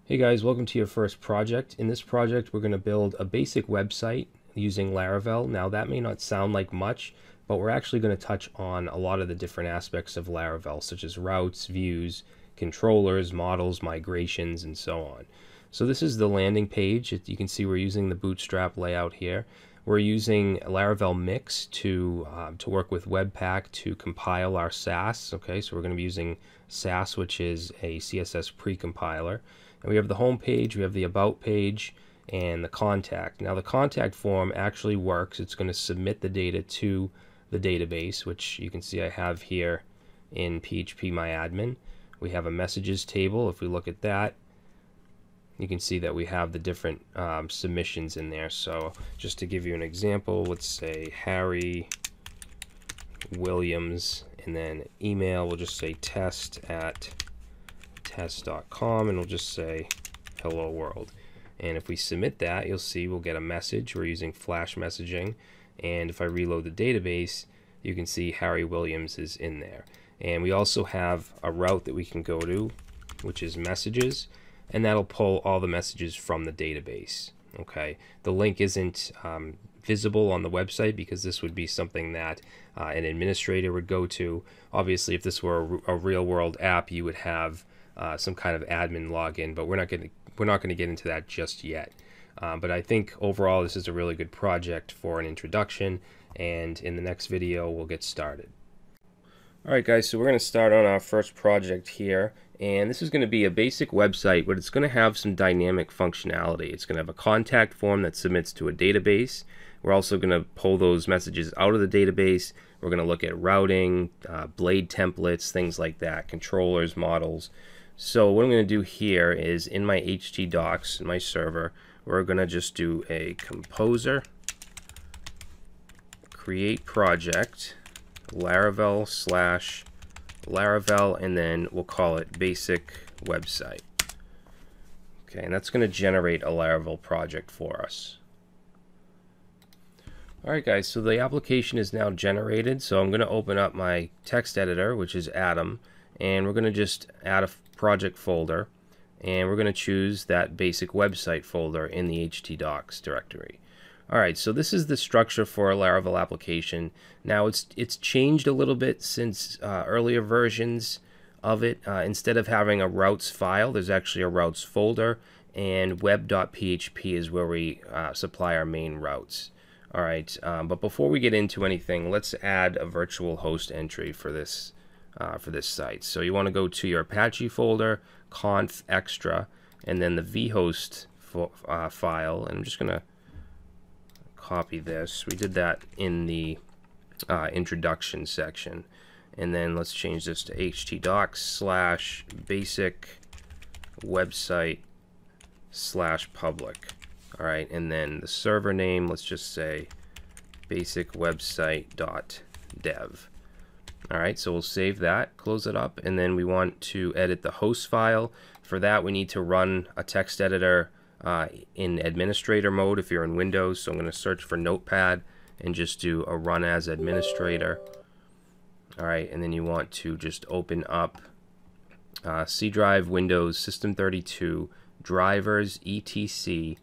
Hey guys, welcome to your first project. In this project, we're going to build a basic website using Laravel. Now that may not sound like much, but we're actually going to touch on a lot of the different aspects of Laravel, such as routes, views, controllers, models, migrations, and so on. So this is the landing page. You can see we're using the Bootstrap layout here. We're using Laravel Mix to work with Webpack to compile our Sass. Okay, so we're going to be using Sass, which is a CSS precompiler. And we have the home page, we have the about page, and the contact. Now the contact form actually works. It's going to submit the data to the database, which you can see I have here in PHPMyAdmin. We have a messages table. If we look at that, you can see that we have the different submissions in there. So just to give you an example, let's say Harry Williams, and then email, we'll just say test@test.com, and we'll just say hello world. And if we submit that, you'll see we'll get a message. We're using flash messaging, and if I reload the database, you can see Harry Williams is in there. And we also have a route that we can go to, which is messages, and that'll pull all the messages from the database. Okay, the link isn't visible on the website because this would be something that an administrator would go to. Obviously, if this were a real-world app, you would have some kind of admin login, but we're not going to get into that just yet. But I think overall this is a really good project for an introduction, and in the next video we'll get started. Alright guys, so we're going to start on our first project here, and this is going to be a basic website, but it's going to have some dynamic functionality. It's going to have a contact form that submits to a database. We're also going to pull those messages out of the database. We're going to look at routing, blade templates, things like that, controllers, models. So what I'm going to do here is in my htdocs, in my server, we're going to just do a composer, create project, Laravel /Laravel, and then we'll call it basic website. Okay, and that's going to generate a Laravel project for us. Alright guys, so the application is now generated, so I'm going to open up my text editor, which is Atom, and we're going to just add a project folder, and we're going to choose that basic website folder in the htdocs directory. Alright, so this is the structure for a Laravel application. Now it's changed a little bit since earlier versions of it. Instead of having a routes file, there's actually a routes folder, and web.php is where we supply our main routes. Alright, but before we get into anything, let's add a virtual host entry for this site. So you want to go to your Apache folder, conf extra, and then the vhost file, and I'm just going to copy this. We did that in the introduction section, and then let's change this to htdocs /basic website /public. All right, and then the server name, let's just say basic website.dev. all right, so we'll save that, close it up, and then we want to edit the host file. For that, we need to run a text editor in administrator mode if you're in Windows. So I'm going to search for Notepad and just do a run as administrator. Alright, and then you want to just open up C drive, Windows, System32, drivers, etc,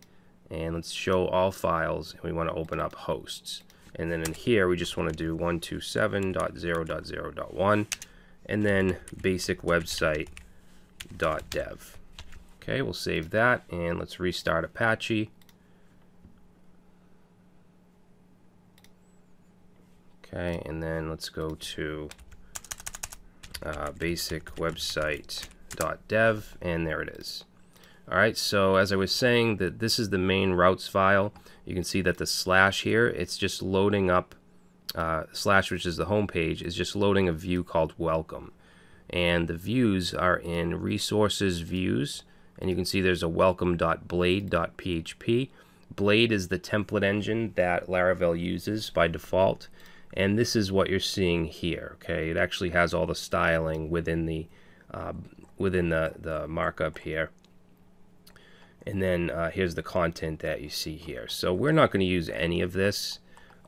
and let's show all files, and we want to open up hosts. And then in here we just want to do 127.0.0.1 and then basic website.dev. Okay, we'll save that, and let's restart Apache. Okay, and then let's go to basic website.dev, and there it is. Alright, so as I was saying, that this is the main routes file. You can see that the slash here, it's just loading up, slash, which is the home page, is just loading a view called welcome. And the views are in resources views, and you can see there's a welcome.blade.php. Blade is the template engine that Laravel uses by default, and this is what you're seeing here. Okay, it actually has all the styling within the markup here, and then here's the content that you see here. So we're not going to use any of this.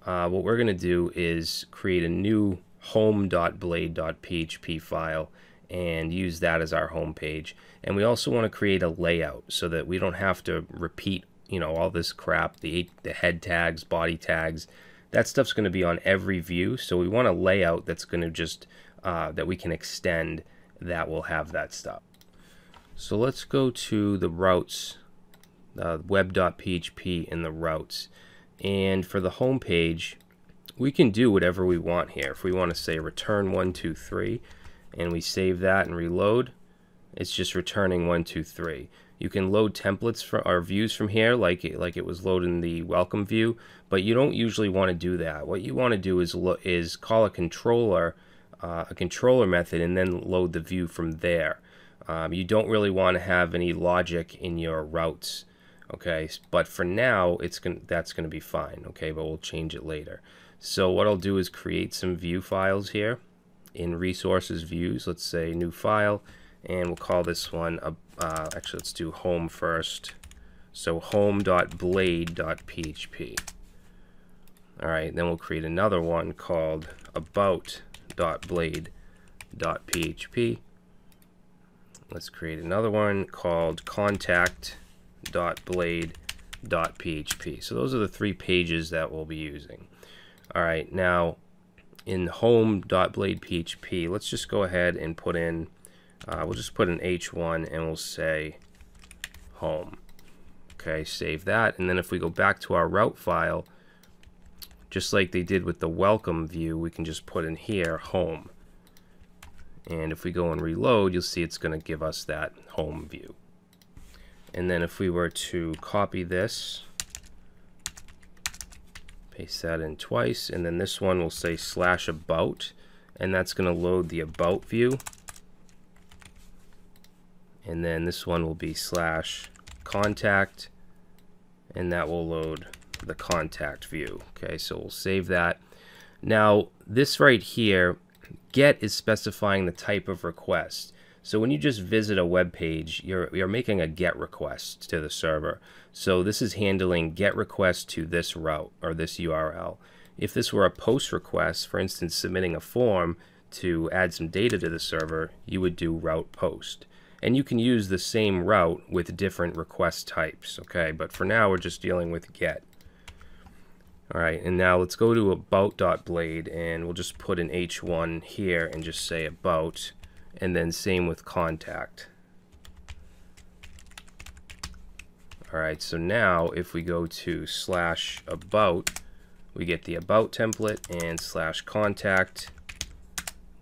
What we're going to do is create a new home.blade.php file, and use that as our home page. And we also want to create a layout so that we don't have to repeat, you know, all this crap, the head tags, body tags. That stuff's going to be on every view, so we want a layout that's going to just that we can extend that will have that stuff. So let's go to the routes, web.php in the routes, and for the home page we can do whatever we want here. If we want to say return 123 and we save that and reload, it's just returning 123. You can load templates for our views from here like it was loaded in the welcome view, but you don't usually want to do that. What you want to do is call a controller method and then load the view from there. You don't really want to have any logic in your routes, okay? But for now, that's going to be fine, okay? But we'll change it later. So what I'll do is create some view files here in resources views. Let's say new file, and we'll call this one actually let's do home first. So home.blade.php. All right, then we'll create another one called about.blade.php. Let's create another one called contact.blade.php. So those are the 3 pages that we'll be using. All right, now in home.blade.php, let's just go ahead and put in, we'll just put an H1 and we'll say home. Okay, save that. And then if we go back to our route file, just like they did with the welcome view, we can just put in here home. And if we go and reload, you'll see it's going to give us that home view. And then if we were to copy this, paste that in twice, and then this one will say /about, and that's going to load the about view. And then this one will be /contact, and that will load the contact view. Okay, so we'll save that. Now this right here, get is specifying the type of request. So when you just visit a web page, you're making a get request to the server. So this is handling get request to this route or this URL. If this were a post request, for instance, submitting a form to add some data to the server, you would do route post. And you can use the same route with different request types, okay? But for now, we're just dealing with get. All right, and now let's go to about.blade, and we'll just put an H1 here and just say about, and then same with contact. All right, so now if we go to /about, we get the about template, and /contact,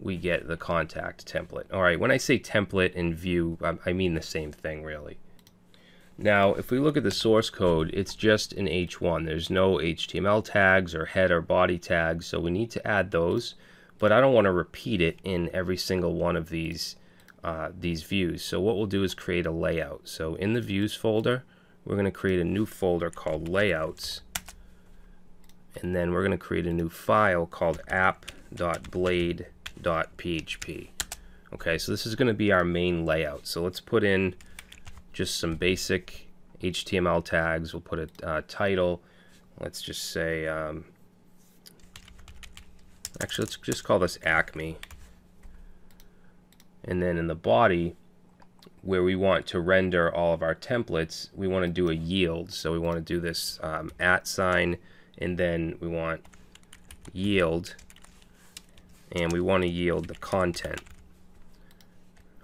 we get the contact template. All right, when I say template and view, I mean the same thing really. Now, if we look at the source code, it's just an H1. There's no HTML tags or head or body tags, so we need to add those. But I don't want to repeat it in every single one of these views. So what we'll do is create a layout. So in the views folder, we're going to create a new folder called layouts. And then we're going to create a new file called app.blade.php. Okay, so this is going to be our main layout. So let's put in just some basic HTML tags. We'll put a title. Let's just say, actually, let's just call this Acme. And then in the body, where we want to render all of our templates, we want to do a yield. So we want to do this @ sign, and then we want yield, and we want to yield the content.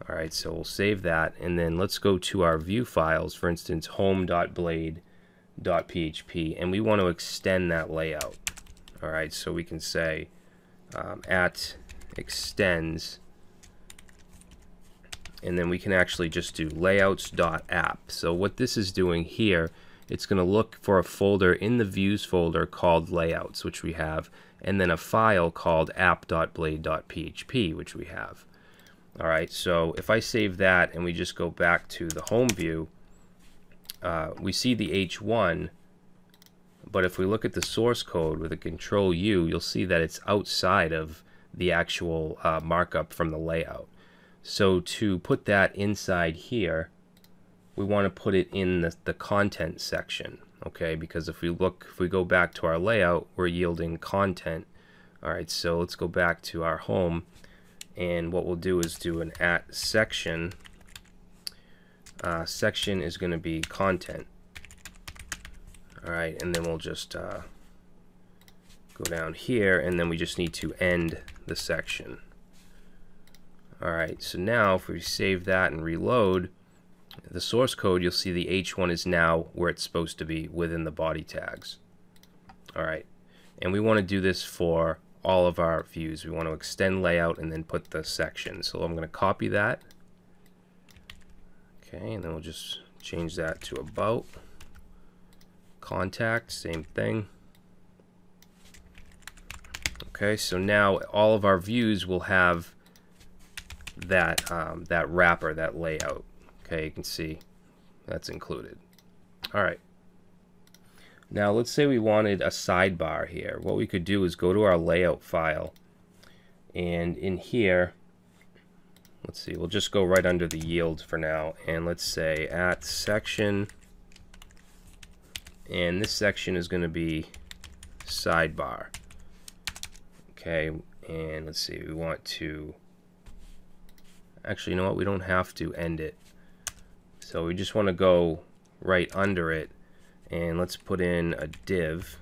All right, so we'll save that, and then let's go to our view files, for instance, home.blade.php, and we want to extend that layout. All right, so we can say @extends, and then we can actually just do layouts.app. So what this is doing here, it's going to look for a folder in the views folder called layouts, which we have, and then a file called app.blade.php, which we have. All right, so if I save that and we just go back to the home view, we see the H1, but if we look at the source code with a Control U, you'll see that it's outside of the actual markup from the layout. So to put that inside here, we want to put it in the content section, okay? Because if we go back to our layout, we're yielding content. All right, so let's go back to our home. and what we'll do is do an at section. Section is going to be content. Alright, and then we'll just go down here, and then we just need to end the section. Alright, so now if we save that and reload the source code, you'll see the H1 is now where it's supposed to be within the body tags. Alright, and we want to do this for all of our views. We want to extend layout and then put the section. So I'm going to copy that. Okay, and then we'll just change that to about. Contact, same thing. Okay, so now all of our views will have that that wrapper, that layout. Okay, you can see that's included. All right. Now let's say we wanted a sidebar here. What we could do is go to our layout file, and in here, let's see, we'll just go right under the yield for now, and let's say at section, and this section is going to be sidebar. Okay, and let's see, we want to, actually, you know what, we don't have to end it. So we just want to go right under it, and let's put in a div.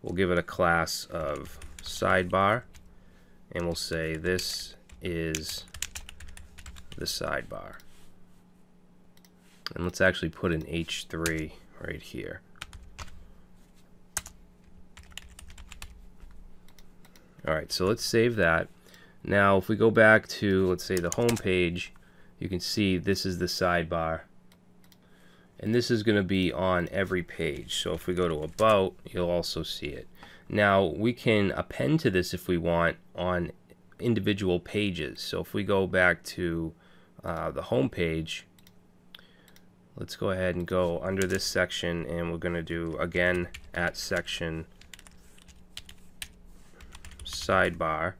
We'll give it a class of sidebar, and we'll say this is the sidebar. And let's actually put in H3 right here. Alright, so let's save that. Now if we go back to, let's say, the home page, you can see this is the sidebar, and this is going to be on every page. So if we go to about, you'll also see it. Now we can append to this if we want on individual pages. So if we go back to the home page, let's go ahead and go under this section, and we're going to do again at section sidebar,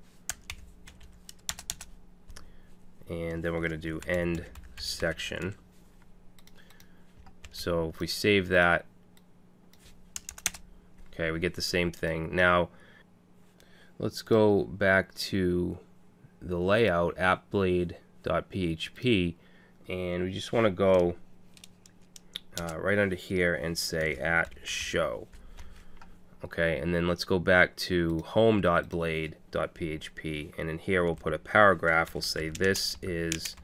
and then we're going to do end section. So if we save that, okay, we get the same thing. Now let's go back to the layout appblade.php, and we just want to go right under here and say at show. Okay, and then let's go back to home.blade.php, and in here we'll put a paragraph. We'll say this is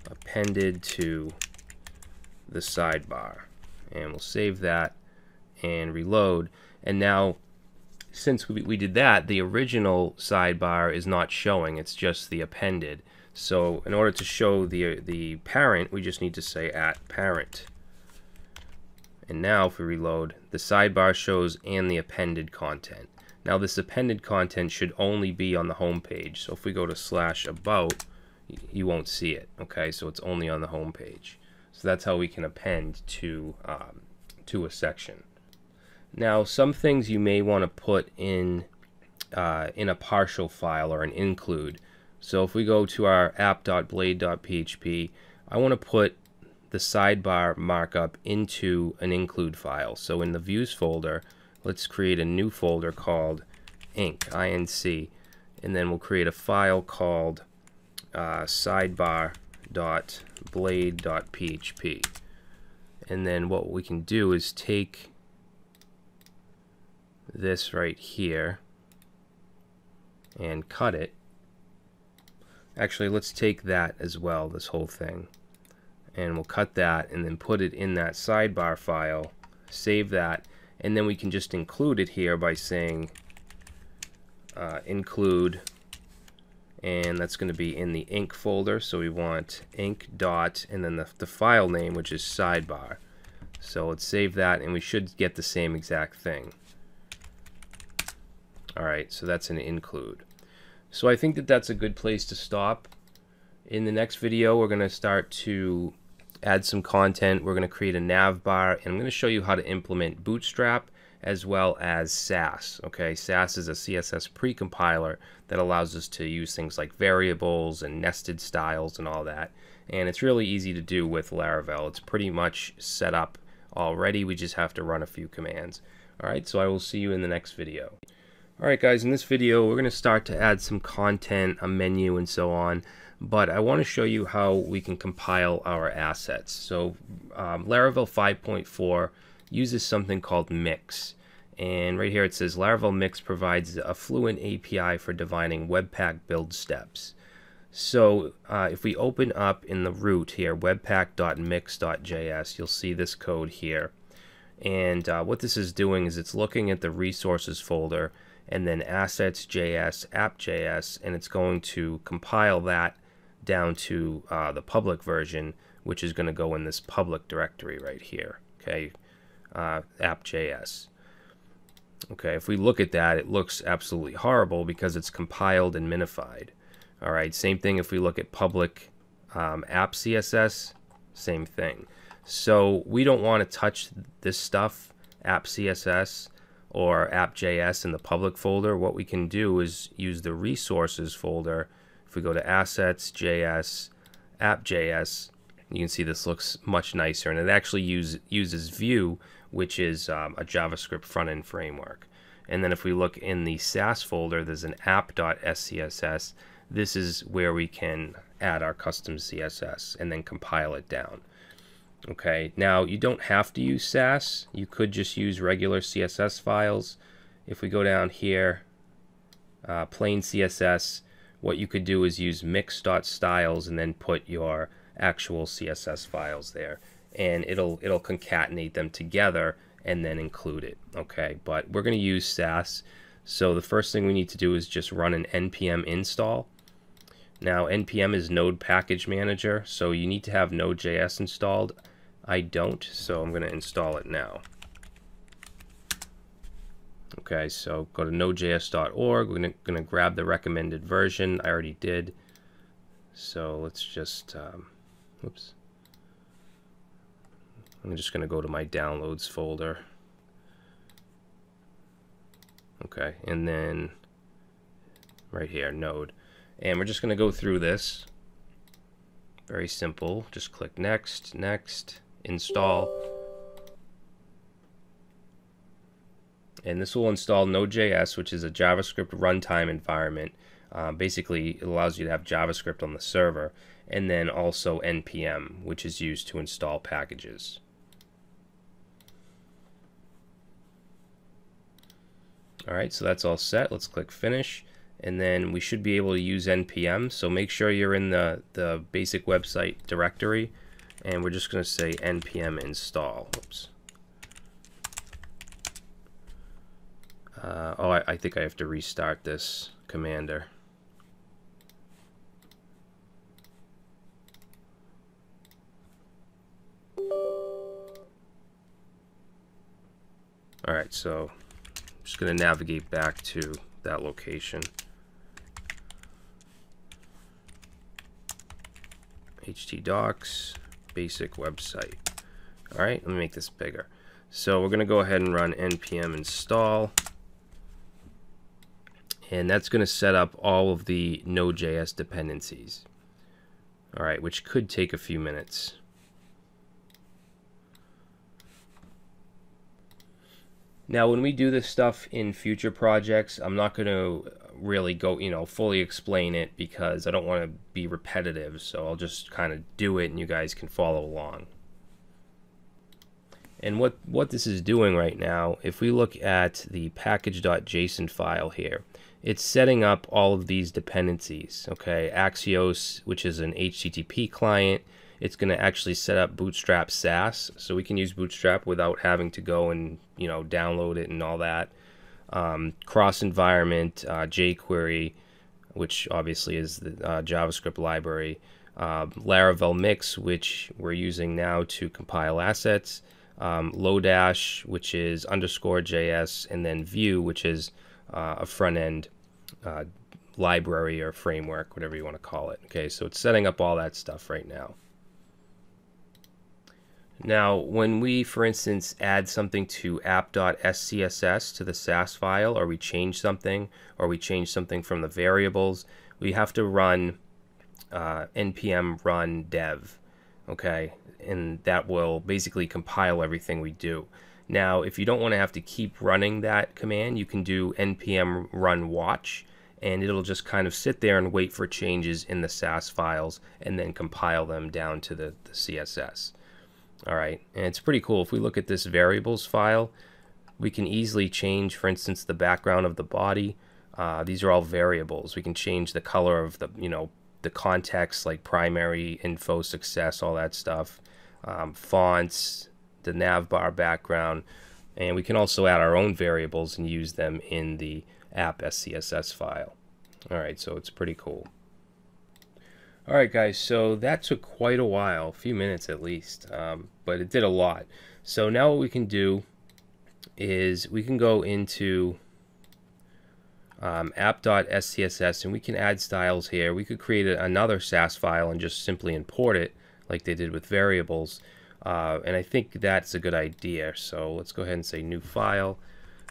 appended to the sidebar, and we'll save that and reload. And now, since we did that, the original sidebar is not showing, it's just the appended. So in order to show the parent, we just need to say at parent. And now if we reload, the sidebar shows and the appended content. Now this appended content should only be on the home page. So if we go to /about, you won't see it. Okay, so it's only on the home page. So that's how we can append to a section. Now some things you may want to put in a partial file or an include. So if we go to our app.blade.php, I want to put the sidebar markup into an include file. So in the views folder, let's create a new folder called inc, and then we'll create a file called sidebar.blade.php. And then what we can do is take this right here and cut it. Actually, let's take that as well, this whole thing, and we'll cut that and then put it in that sidebar file, save that, and then we can just include it here by saying include, and that's going to be in the inc folder. So we want inc dot and then the file name, which is sidebar. So let's save that, and we should get the same exact thing. Alright, so that's an include. So I think that that's a good place to stop. In the next video, we're going to start to add some content. We're going to create a nav bar, and I'm going to show you how to implement Bootstrap as well as Sass. Okay, Sass is a CSS precompiler that allows us to use things like variables and nested styles and all that. And it's really easy to do with Laravel. It's pretty much set up already. We just have to run a few commands. Alright, so I will see you in the next video. Alright guys, in this video we're going to start to add some content, a menu and so on, but I want to show you how we can compile our assets. So Laravel 5.4 uses something called Mix, and right here it says Laravel Mix provides a fluent API for defining Webpack build steps. So if we open up in the root here, webpack.mix.js, you'll see this code here. And what this is doing is it's looking at the resources folder and then assets.js, app.js, and it's going to compile that down to the public version, which is going to go in this public directory right here, okay, app.js. Okay, if we look at that, it looks absolutely horrible because it's compiled and minified. All right, same thing if we look at public app CSS, same thing. So we don't want to touch this stuff, app CSS or app.js in the public folder. What we can do is use the resources folder. If we go to assets.js, app.js, you can see this looks much nicer, and it actually uses Vue, which is a JavaScript front-end framework. And then if we look in the Sass folder, there's an app.scss. This is where we can add our custom CSS and then compile it down. Okay, now you don't have to use Sass. You could just use regular CSS files. If we go down here, plain CSS, what you could do is use mix.styles and then put your actual CSS files there, and it'll concatenate them together and then include it. Okay, but we're going to use Sass, so the first thing we need to do is just run an npm install. Now npm is Node Package Manager, so you need to have Node.js installed. I don't, so I'm going to install it now. Okay, so go to nodejs.org. We're going to grab the recommended version. I already did. So let's just, oops. I'm just going to go to my downloads folder. Okay, and then right here, Node. And we're just going to go through this. Very simple. Just click next, next, install. And this will install Node.js, which is a JavaScript runtime environment. Basically, it allows you to have JavaScript on the server, and then also npm, which is used to install packages. Alright, so that's all set. Let's click finish, and then we should be able to use npm. So make sure you're in the basic website directory, and we're just going to say npm install. Oops. I think I have to restart this commander. Alright, so I'm just going to navigate back to that location. htdocs, basic website. Alright, let me make this bigger. So we're going to go ahead and run npm install. And that's going to set up all of the Node.js dependencies. Alright, which could take a few minutes. Now, when we do this stuff in future projects, I'm not going to really go, fully explain it because I don't want to be repetitive. So I'll just kind of do it and you guys can follow along. And what this is doing right now, if we look at the package.json file here, it's setting up all of these dependencies. Okay, Axios, which is an HTTP client, it's going to actually set up Bootstrap Sass, so we can use Bootstrap without having to go and download it and all that. Cross environment, jQuery, which obviously is the JavaScript library. Laravel Mix, which we're using now to compile assets. Lodash, which is _JS, and then Vue, which is a front-end library or framework, whatever you want to call it. Okay, so it's setting up all that stuff right now. Now, when we, for instance, add something to app.scss to the Sass file, or we change something from the variables, we have to run npm run dev. Okay, and that will basically compile everything we do. Now, if you don't want to have to keep running that command, you can do npm run watch, and it'll just kind of sit there and wait for changes in the SAS files and then compile them down to the CSS. All right, and it's pretty cool. If we look at this variables file, we can easily change, for instance, the background of the body. These are all variables. We can change the color of the, the context, like primary, info, success, all that stuff. Fonts, the navbar background, and we can also add our own variables and use them in the app SCSS file. All right, so it's pretty cool. All right, guys, so that took quite a while, a few minutes at least, but it did a lot. So now what we can do is we can go into app.scss and we can add styles here. We could create another SAS file and just simply import it like they did with variables. And I think that's a good idea. So let's go ahead and say new file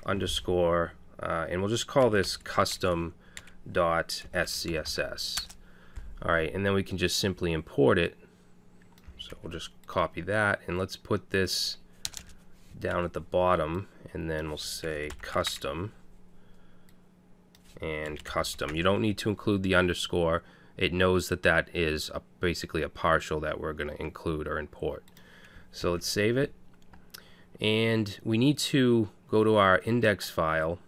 underscore, and we'll just call this custom.scss. All right, and then we can just simply import it. So we'll just copy that, and let's put this down at the bottom, and then we'll say custom and custom. You don't need to include the underscore. It knows that that is basically a partial that we're going to include or import. So let's save it, and we need to go to our index file,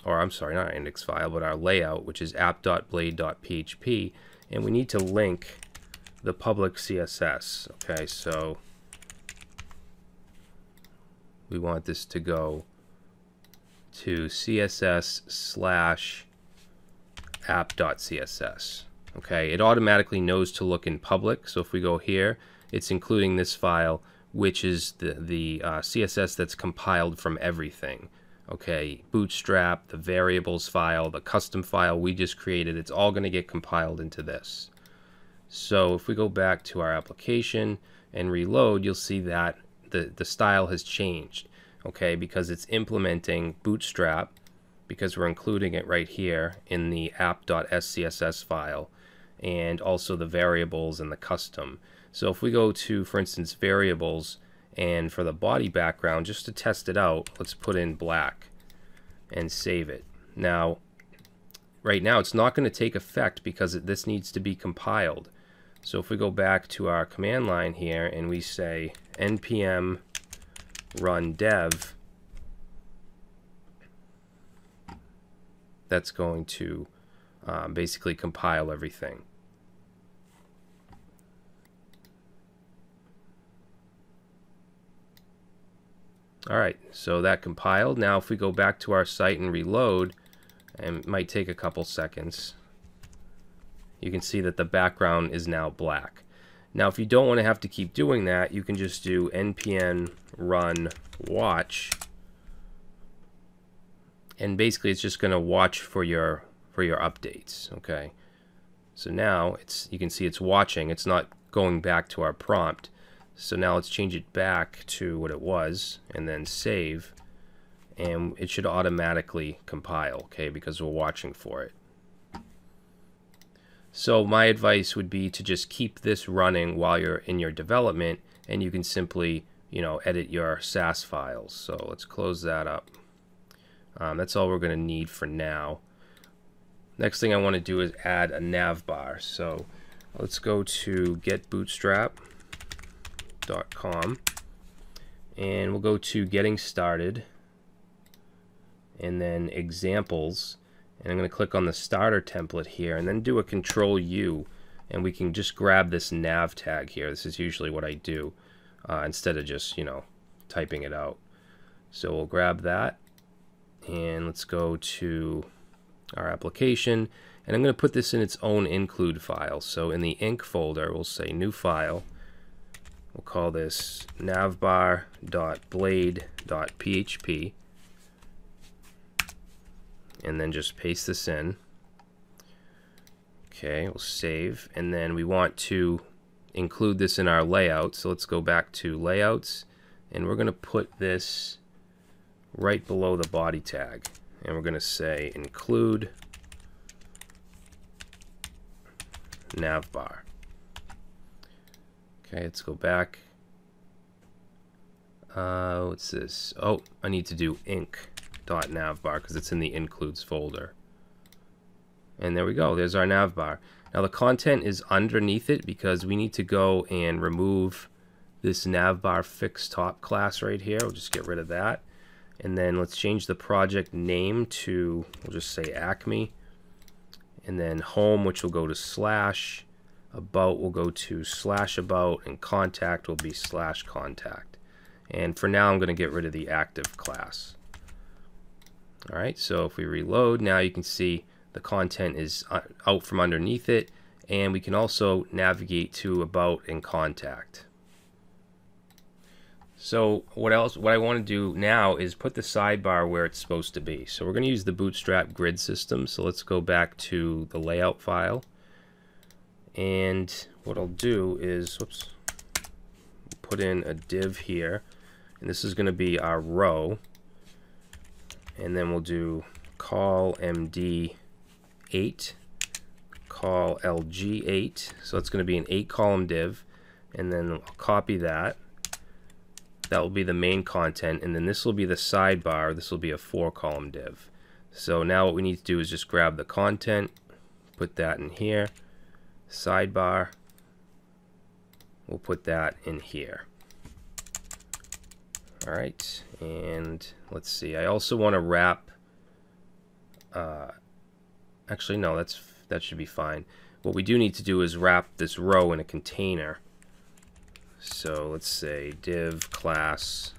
or I'm sorry, not our index file, but our layout, which is app.blade.php, and we need to link the public CSS. Okay, so we want this to go to css/app.css. Okay, it automatically knows to look in public, so if we go here, it's including this file, which is the CSS that's compiled from everything. Okay, Bootstrap, the variables file, the custom file we just created, it's all going to get compiled into this. So if we go back to our application and reload, you'll see that the style has changed, okay, because it's implementing Bootstrap, because we're including it right here in the app.scss file, and also the variables and the custom. So if we go to, for instance, variables, and for the body background, just to test it out, let's put in black and save it. Now, right now, it's not going to take effect because this needs to be compiled. So if we go back to our command line here and we say npm run dev, that's going to basically compile everything. All right, so that compiled. Now if we go back to our site and reload, and it might take a couple seconds, you can see that the background is now black. Now if you don't want to have to keep doing that, you can just do npm run watch, and basically it's just going to watch for your updates. Okay, so now you can see it's watching, it's not going back to our prompt. So now let's change it back to what it was and then save, and it should automatically compile, okay, because we're watching for it. So my advice would be to just keep this running while you're in your development, and you can simply, edit your SAS files. So let's close that up. That's all we're going to need for now. Next thing I want to do is add a navbar. So let's go to getbootstrap.com, and we'll go to getting started and then examples, and I'm going to click on the starter template here and then do a Control U, and we can just grab this nav tag here. This is usually what I do instead of just typing it out. So we'll grab that, and let's go to our application, and I'm going to put this in its own include file. So in the inc folder, we'll say new file. We'll call this navbar.blade.php, and then just paste this in. Okay, we'll save, and then we want to include this in our layout. So let's go back to layouts, and we're going to put this right below the body tag, and we're going to say include navbar. Okay, let's go back. What's this? Oh, I need to do inc.navbar because it's in the includes folder. And there we go. There's our navbar. Now the content is underneath it because we need to go and remove this navbar fixed top class right here. We'll just get rid of that. And then let's change the project name to, we'll just say Acme. And then home, which will go to slash. About will go to slash about. And contact will be slash contact. And for now, I'm going to get rid of the active class. All right, so if we reload, now you can see the content is out from underneath it. And we can also navigate to about and contact. So what I want to do now is put the sidebar where it's supposed to be. So we're going to use the Bootstrap grid system. So let's go back to the layout file. And what I'll do is, put in a div here. And this is going to be our row. And then we'll do call MD8, call LG8. So it's going to be an 8-column div. And then I'll copy that. That will be the main content, and then this will be the sidebar. This will be a 4-column div. So now what we need to do is just grab the content, put that in here, sidebar, we'll put that in here. Alright, and let's see, I also want to wrap, actually no, that should be fine. What we do need to do is wrap this row in a container. So let's say div class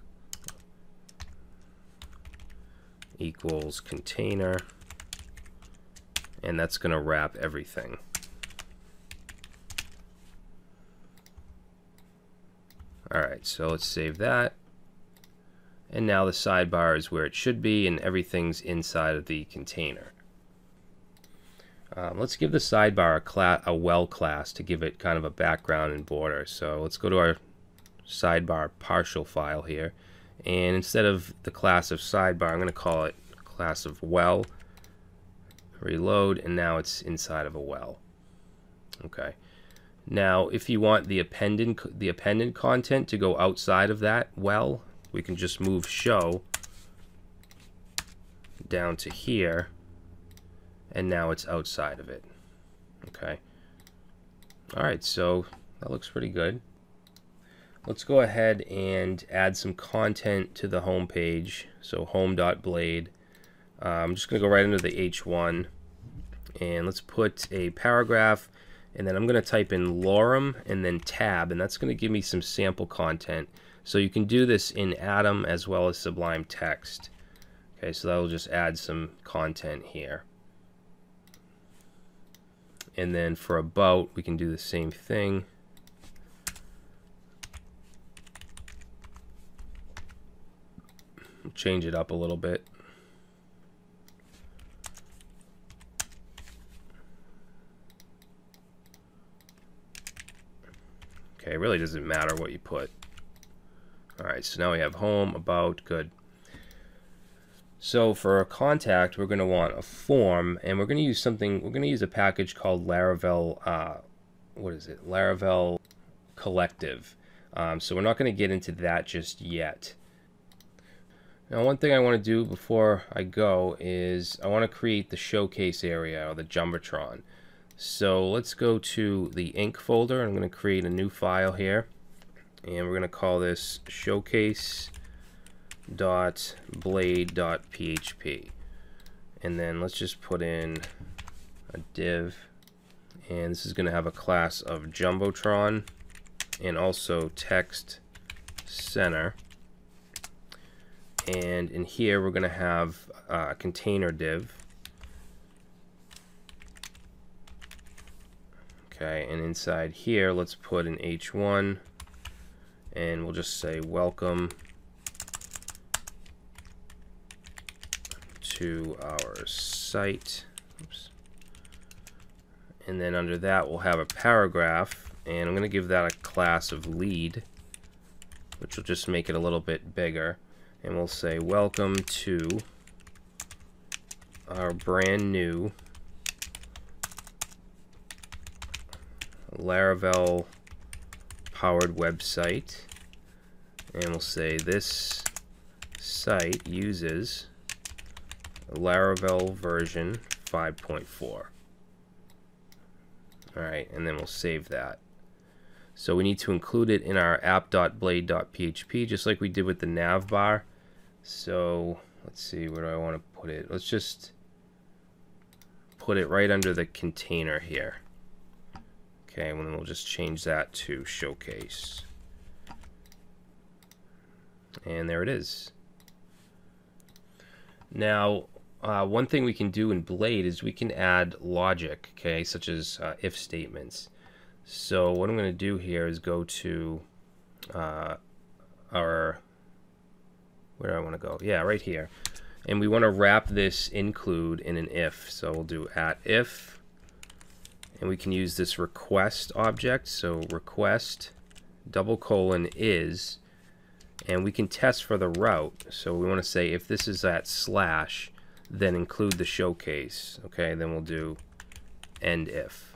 equals container, and that's going to wrap everything. Alright, so let's save that. And now the sidebar is where it should be, and everything's inside of the container. Let's give the sidebar a well class to give it kind of a background and border. So let's go to our sidebar partial file here, and instead of the class of sidebar, I'm going to call it class of well. Reload, and now it's inside of a well. Okay. Now, if you want the appended content to go outside of that well, we can just move show down to here. And now it's outside of it. Okay. Alright, so that looks pretty good. Let's go ahead and add some content to the home page. So home.blade. I'm just going to go right into the H1. And let's put a paragraph. And then I'm going to type in lorem and then tab. And that's going to give me some sample content. So you can do this in Atom as well as Sublime Text. Okay, so that will just add some content here. And then for about, we can do the same thing. Change it up a little bit. Okay, it really doesn't matter what you put. Alright, so now we have home, about, good. So for a contact, we're going to want a form, and we're going to use something. We're going to use a package called Laravel. What is it? Laravel Collective. So we're not going to get into that just yet. Now, one thing I want to do before I go is I want to create the showcase area, or the jumbotron. So let's go to the inc folder. I'm going to create a new file here, and we're going to call this showcase.blade.php, and then let's just put in a div, and this is going to have a class of jumbotron and also text center, and in here we're going to have a container div. Okay, and inside here let's put an h1, and we'll just say welcome to our site. Oops. And then under that we'll have a paragraph, and I'm going to give that a class of lead, which will just make it a little bit bigger, and we'll say welcome to our brand new Laravel powered website, and we'll say this site uses Laravel version 5.4. Alright, and then we'll save that. So we need to include it in our app.blade.php just like we did with the nav bar. So let's see, where do I want to put it? Let's just put it right under the container here. Okay, and then we'll just change that to showcase. And there it is. Now, one thing we can do in Blade is we can add logic, okay, such as if statements. So what I'm going to do here is go to our, where do I want to go? Yeah, right here. And we want to wrap this include in an if. So we'll do @if, and we can use this request object. So request : is, and we can test for the route. So we want to say if this is at /, then include the showcase. Okay, then we'll do end if.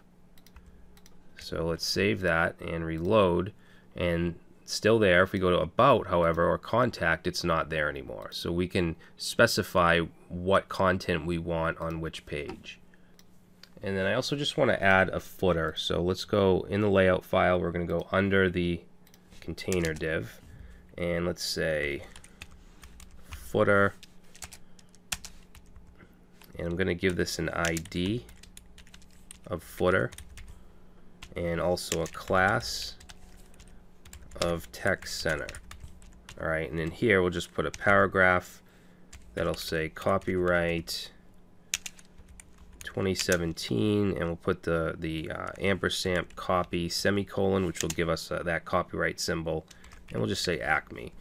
So let's save that and reload, and it's still there. If we go to about, however, or contact, it's not there anymore. So we can specify what content we want on which page. And then I also just want to add a footer. So let's go in the layout file. We're going to go under the container div, and let's say footer, and I'm going to give this an ID of footer and also a class of text center. Alright, and in here we'll just put a paragraph that'll say copyright 2017, and we'll put the ampersand copy semicolon, which will give us that copyright symbol, and we'll just say Acme.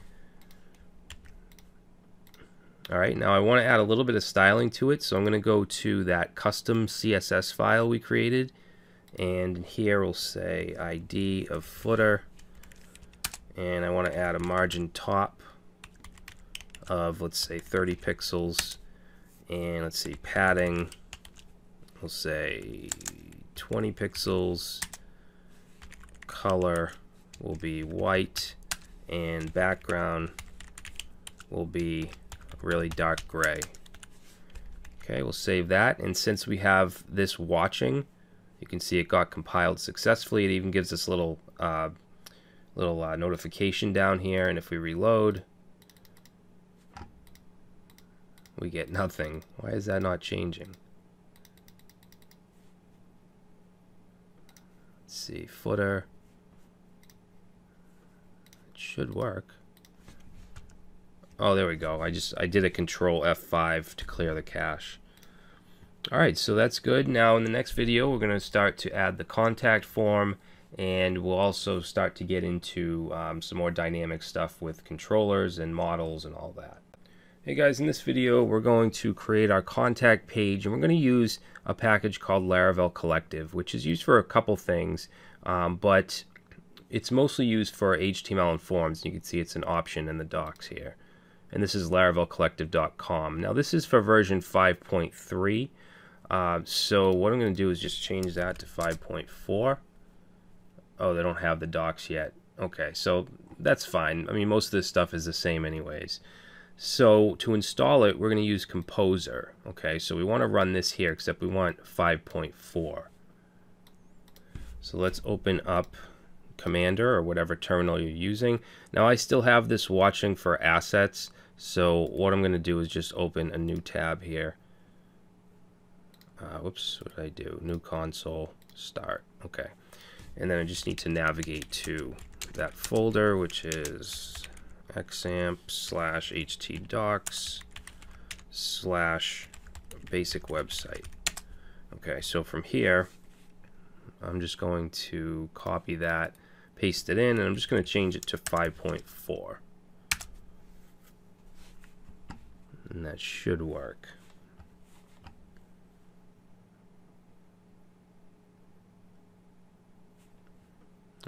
Alright, now I want to add a little bit of styling to it, so I'm going to go to that custom CSS file we created, and here we'll say ID of footer, and I want to add a margin top of, let's say, 30 pixels, and let's see, padding, we'll say 20 pixels, color will be white, and background will be really dark gray. Okay, we'll save that, and since we have this watching, you can see it got compiled successfully. It even gives us a little notification down here, and if we reload, we get nothing. Why is that not changing? Let's see, footer. It should work. Oh, there we go. I did a Control F5 to clear the cache. Alright, so that's good. Now in the next video we're going to start to add the contact form, and we'll also start to get into some more dynamic stuff with controllers and models and all that. Hey guys, in this video we're going to create our contact page, and we're going to use a package called Laravel Collective, which is used for a couple things, but it's mostly used for HTML and forms. You can see it's an option in the docs here. And this is laravelcollective.com. Now this is for version 5.3. So what I'm going to do is just change that to 5.4. Oh, they don't have the docs yet. Okay, so that's fine. I mean, most of this stuff is the same anyways. So to install it, we're going to use Composer. Okay, so we want to run this here, except we want 5.4. So let's open up Commander or whatever terminal you're using. Now I still have this watching for assets, so what I'm going to do is just open a new tab here. Whoops, what did I do? New console, start. Okay, and then I just need to navigate to that folder, which is xampp/htdocs/basic website. Okay, so from here I'm just going to copy that, paste it in, and I'm just going to change it to 5.4. And that should work.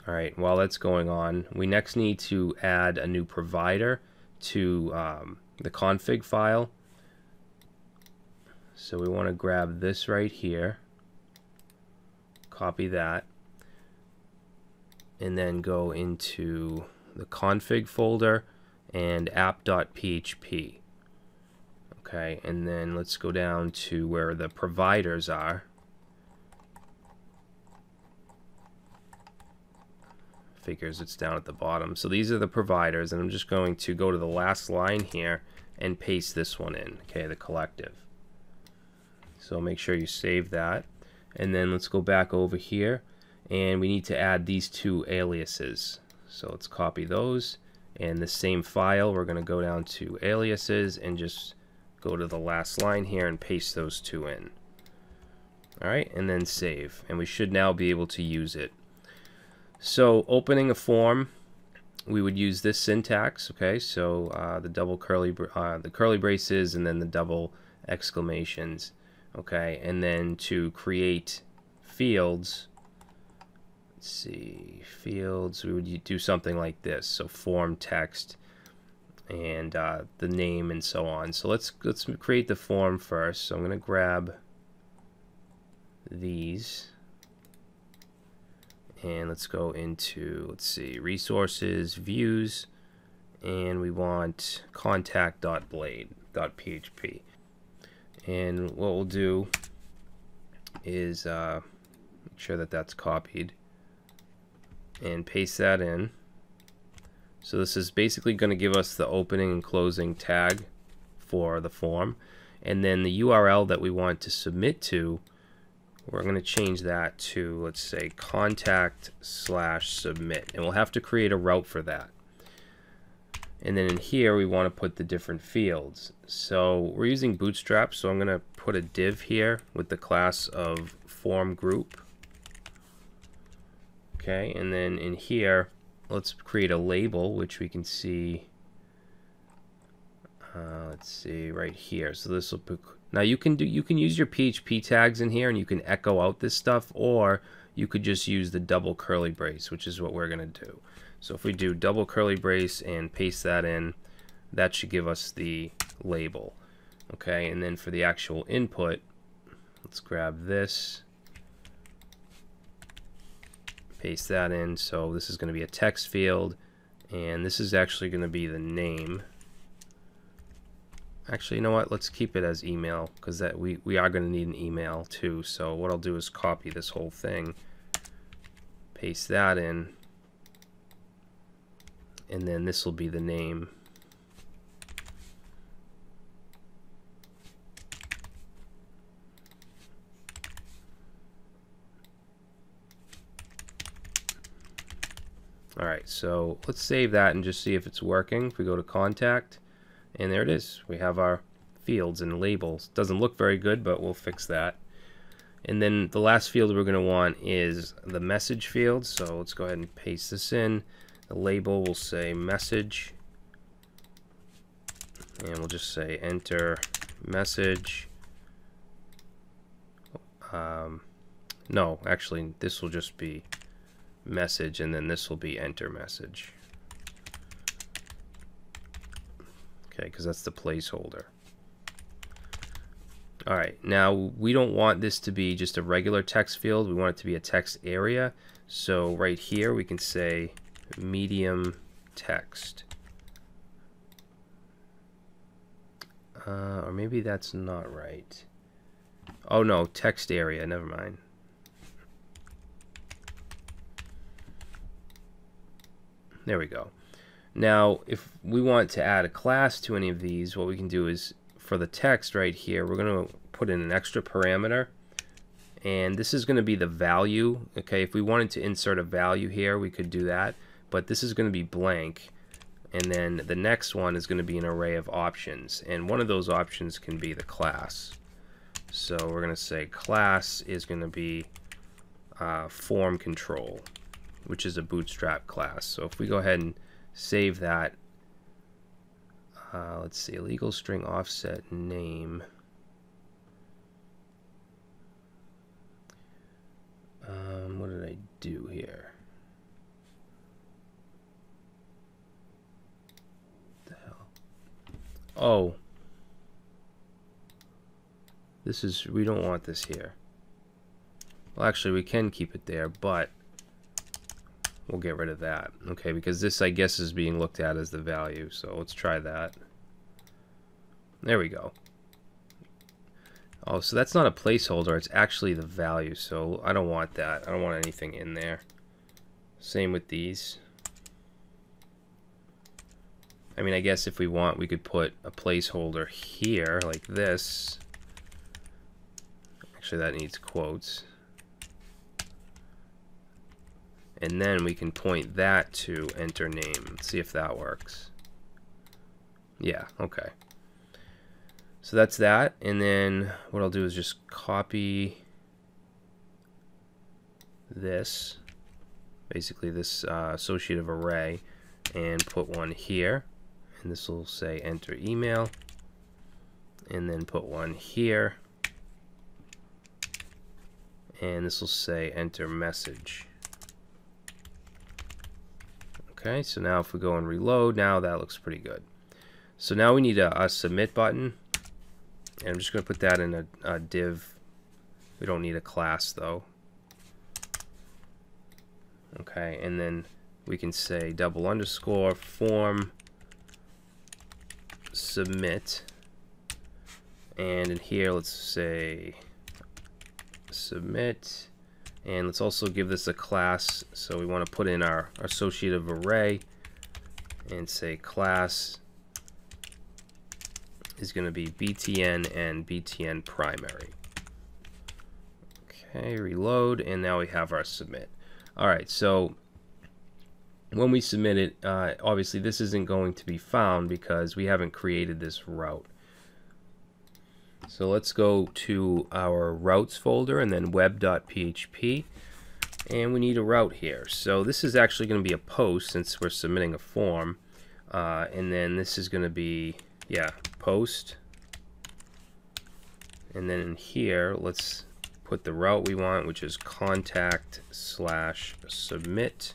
Alright, while that's going on, we next need to add a new provider to the config file. So we want to grab this right here, copy that, and then go into the config folder and app.php. Okay, and then let's go down to where the providers are. Figures it's down at the bottom. So these are the providers, and I'm just going to go to the last line here and paste this one in, okay, the collective. So make sure you save that, and then let's go back over here, and we need to add these two aliases. So let's copy those, and the same file, we're going to go down to aliases and just go to the last line here and paste those two in. Alright, and then save, and we should now be able to use it. So opening a form, we would use this syntax, okay, so the double curly braces and then the double exclamations, okay, and then to create fields, let's see, fields, we would do something like this, so form text and the name and so on. So let's create the form first. So I'm going to grab these and let's go into, let's see, resources, views, and we want contact.blade.php. And what we'll do is make sure that that's copied and paste that in. So this is basically going to give us the opening and closing tag for the form, and then the URL that we want to submit to, we're going to change that to, let's say, contact/submit, and we'll have to create a route for that. And then in here we want to put the different fields. So we're using Bootstrap, so I'm going to put a div here with the class of form group. Okay, and then in here let's create a label, which we can see, let's see, right here. So this will put, now you can use your PHP tags in here and you can echo out this stuff, or you could just use the double curly brace, which is what we're going to do. So if we do double curly brace and paste that in, that should give us the label. Okay, and then for the actual input, let's grab this, paste that in. So this is going to be a text field, and this is actually going to be the name. Actually, you know what, let's keep it as email, because that we are going to need an email too. So what I'll do is copy this whole thing, paste that in, and then this will be the name. Alright, so let's save that and just see if it's working. If we go to contact, and there it is. We have our fields and labels. Doesn't look very good, but we'll fix that. And then the last field we're going to want is the message field. So let's go ahead and paste this in. The label will say message, and we'll just say enter message. No, actually this will just be message, and then this will be enter message. Okay, because that's the placeholder. Alright, now we don't want this to be just a regular text field, we want it to be a text area. So right here we can say medium text. Or maybe that's not right. Oh no, text area, never mind. There we go. Now if we want to add a class to any of these, what we can do is, for the text right here, we're going to put in an extra parameter, and this is going to be the value. Okay, if we wanted to insert a value here, we could do that, but this is going to be blank, and then the next one is going to be an array of options, and one of those options can be the class. So we're going to say class is going to be form control, which is a Bootstrap class. So if we go ahead and save that, let's see, illegal string offset name. What did I do here? What the hell? Oh, this is, we don't want this here. Well, actually we can keep it there, but we'll get rid of that. Okay, because this, I guess, is being looked at as the value. So let's try that. There we go. Oh, so that's not a placeholder, it's actually the value. So I don't want that. I don't want anything in there. Same with these. I mean, I guess if we want, we could put a placeholder here like this. Actually, that needs quotes. And then we can point that to enter name. Let's see if that works. Yeah, okay. So that's that. And then what I'll do is just copy this, basically this associative array, and put one here. And this will say enter email. And then put one here. And this will say enter message. Okay, so now if we go and reload, now that looks pretty good. So now we need a submit button. And I'm just going to put that in a div. We don't need a class though. Okay, and then we can say double underscore form submit. And in here, let's say submit. And let's also give this a class. So we want to put in our associative array and say class is going to be btn and btn primary. Okay, reload, and now we have our submit. Alright, so when we submit it, obviously this isn't going to be found because we haven't created this route. So let's go to our routes folder and then web.php, and we need a route here. So this is actually going to be a post since we're submitting a form, and then this is going to be, yeah, post, and then in here let's put the route we want, which is contact/submit,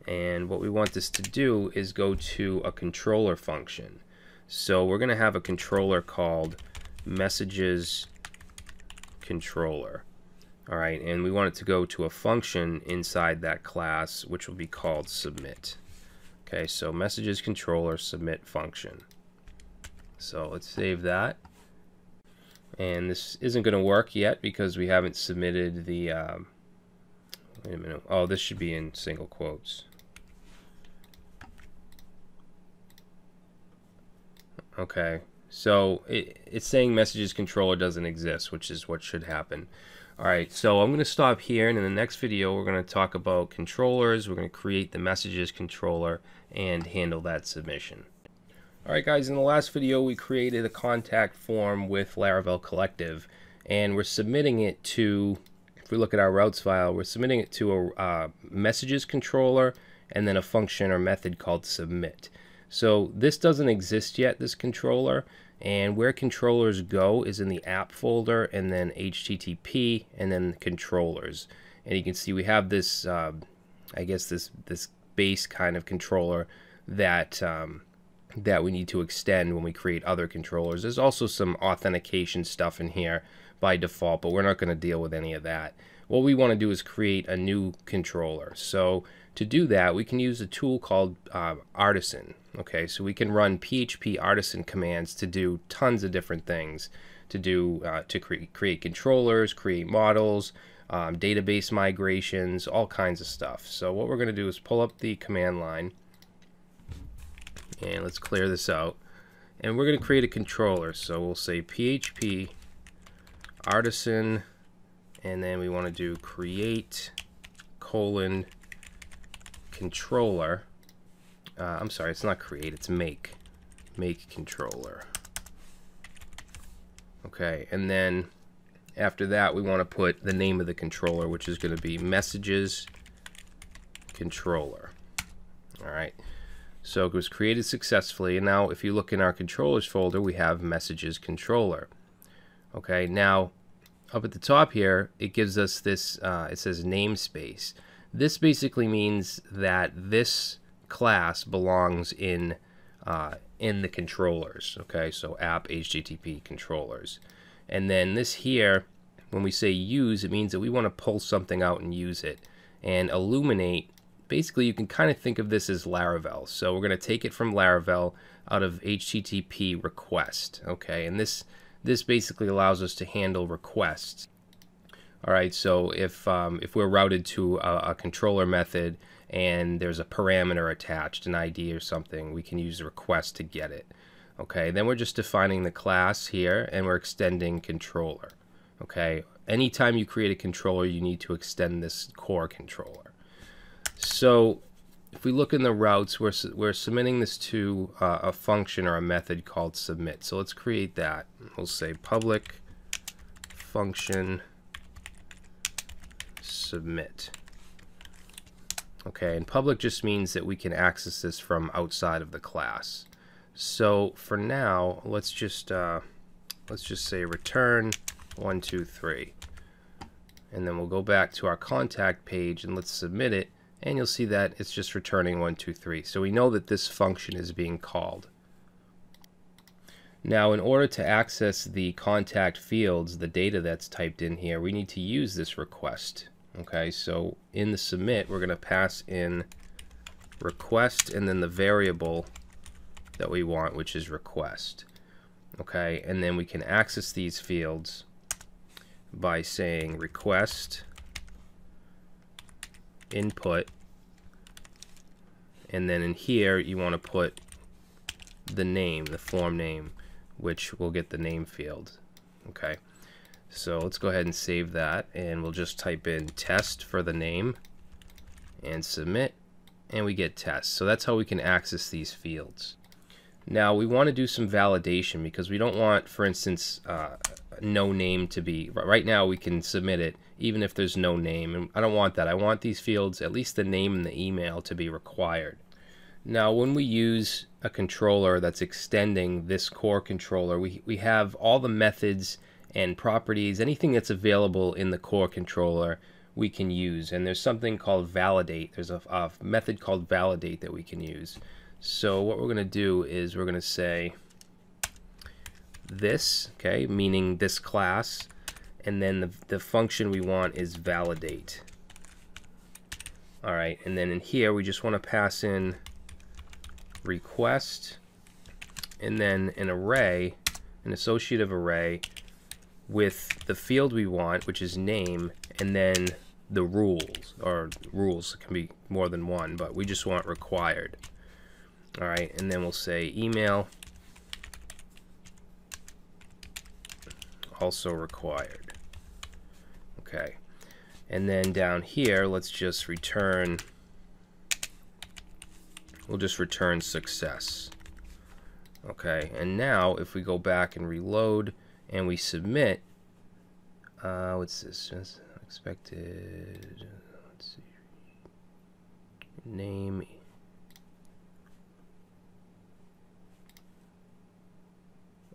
and what we want this to do is go to a controller function. So we're going to have a controller called messages controller. All right, and we want it to go to a function inside that class, which will be called submit. Okay, so messages controller submit function. So let's save that. And this isn't going to work yet because we haven't submitted the wait a minute. Oh, this should be in single quotes. Okay, so it's saying messages controller doesn't exist, which is what should happen. Alright, so I'm going to stop here, and in the next video we're going to talk about controllers. We're going to create the messages controller and handle that submission. Alright guys, in the last video we created a contact form with Laravel Collective, and we're submitting it to, if we look at our routes file, we're submitting it to a messages controller and then a function or method called submit. So this doesn't exist yet, this controller, and where controllers go is in the app folder and then HTTP and then controllers. And you can see we have this, I guess this base kind of controller that that we need to extend when we create other controllers. There's also some authentication stuff in here by default, but we're not going to deal with any of that. What we want to do is create a new controller. So to do that, we can use a tool called Artisan. Okay, so we can run PHP Artisan commands to do tons of different things. To do create controllers, create models, database migrations, all kinds of stuff. So what we're going to do is pull up the command line, and let's clear this out. And we're going to create a controller. So we'll say PHP Artisan, and then we want to do create : controller. I'm sorry, it's not create, it's make controller. Okay, and then after that we want to put the name of the controller, which is going to be messages controller. Alright, so it was created successfully, and now if you look in our controllers folder, we have messages controller. Okay, now up at the top here it gives us this, it says namespace. This basically means that this class belongs in the controllers. Okay, so app HTTP controllers. And then this here, when we say use, it means that we want to pull something out and use it. And illuminate basically you can kind of think of this as Laravel. So we're going to take it from Laravel out of HTTP request. Okay, and this basically allows us to handle requests. All right, so if we're routed to a controller method and there's a parameter attached, an ID or something, we can use the request to get it. Okay, then we're just defining the class here and we're extending controller. Okay, anytime you create a controller, you need to extend this core controller. So if we look in the routes, we're submitting this to a function or a method called submit. So let's create that. We'll say public function submit. Okay, and public just means that we can access this from outside of the class. So for now, let's just say return 1, 2, 3, and then we'll go back to our contact page and let's submit it, and you'll see that it's just returning 1, 2, 3. So we know that this function is being called. Now, in order to access the contact fields, the data that's typed in here, we need to use this request. Okay, so in the submit, we're going to pass in request and then the variable that we want, which is request. Okay, and then we can access these fields by saying request input, and then in here you want to put the name, the form name, which will get the name field. Okay, so let's go ahead and save that, and we'll just type in test for the name and submit, and we get test. So that's how we can access these fields. Now we want to do some validation because we don't want, for instance, no name to be, right now we can submit it even if there's no name, and I don't want that. I want these fields, at least the name and the email, to be required. Now when we use a controller that's extending this core controller, we have all the methods and properties, anything that's available in the core controller we can use, and there's something called validate. There's a method called validate that we can use. So what we're going to do is we're going to say this, okay, meaning this class, and then the function we want is validate. All right, and then in here we just want to pass in request and then an array, an associative array with the field we want, which is name, and then the rules, or rules can be more than one, but we just want required. All right, and then we'll say email also required. Okay, and then down here let's just return, we'll just return success. Okay, and now if we go back and reload and we submit, what's this? Just expected, let's see, name,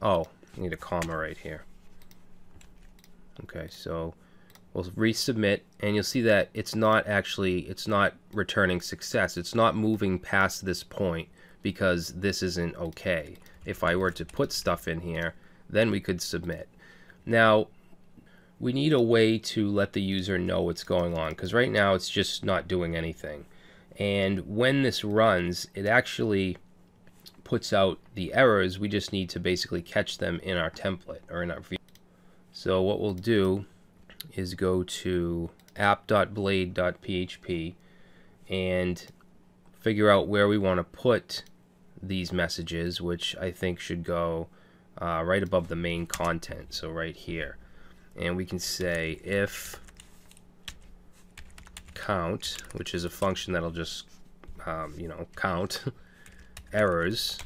oh, I need a comma right here. Okay, so we'll resubmit, and you'll see that it's not returning success. It's not moving past this point because this isn't okay. If I were to put stuff in here, then we could submit. Now, we need a way to let the user know what's going on, because right now it's just not doing anything. And when this runs, it actually puts out the errors. We just need to basically catch them in our template or in our view. So what we'll do is go to app.blade.php and figure out where we want to put these messages, which I think should go right above the main content, so right here. And we can say if count, which is a function that'll just count errors.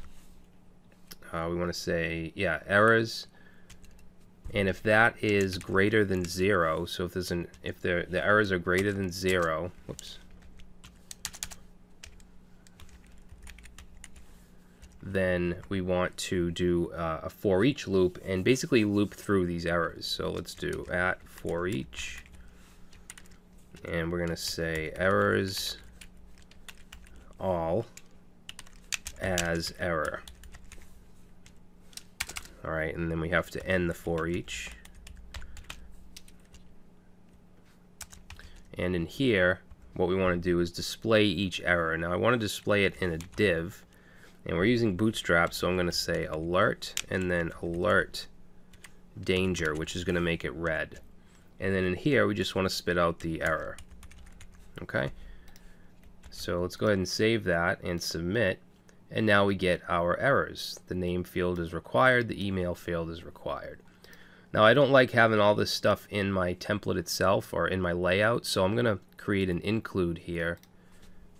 We want to say, yeah, errors, and if that is greater than 0, so if the errors are greater than 0, whoops, then we want to do a for each loop and basically loop through these errors. So let's do at for each, and we're going to say errors all as error. All right, and then we have to end the for each. And in here, what we want to do is display each error. Now I want to display it in a div, and we're using Bootstrap, so I'm going to say alert and then alert danger, which is going to make it red. And then in here we just want to spit out the error. Okay, so let's go ahead and save that and submit, and now we get our errors. The name field is required, the email field is required. Now I don't like having all this stuff in my template itself or in my layout, so I'm going to create an include here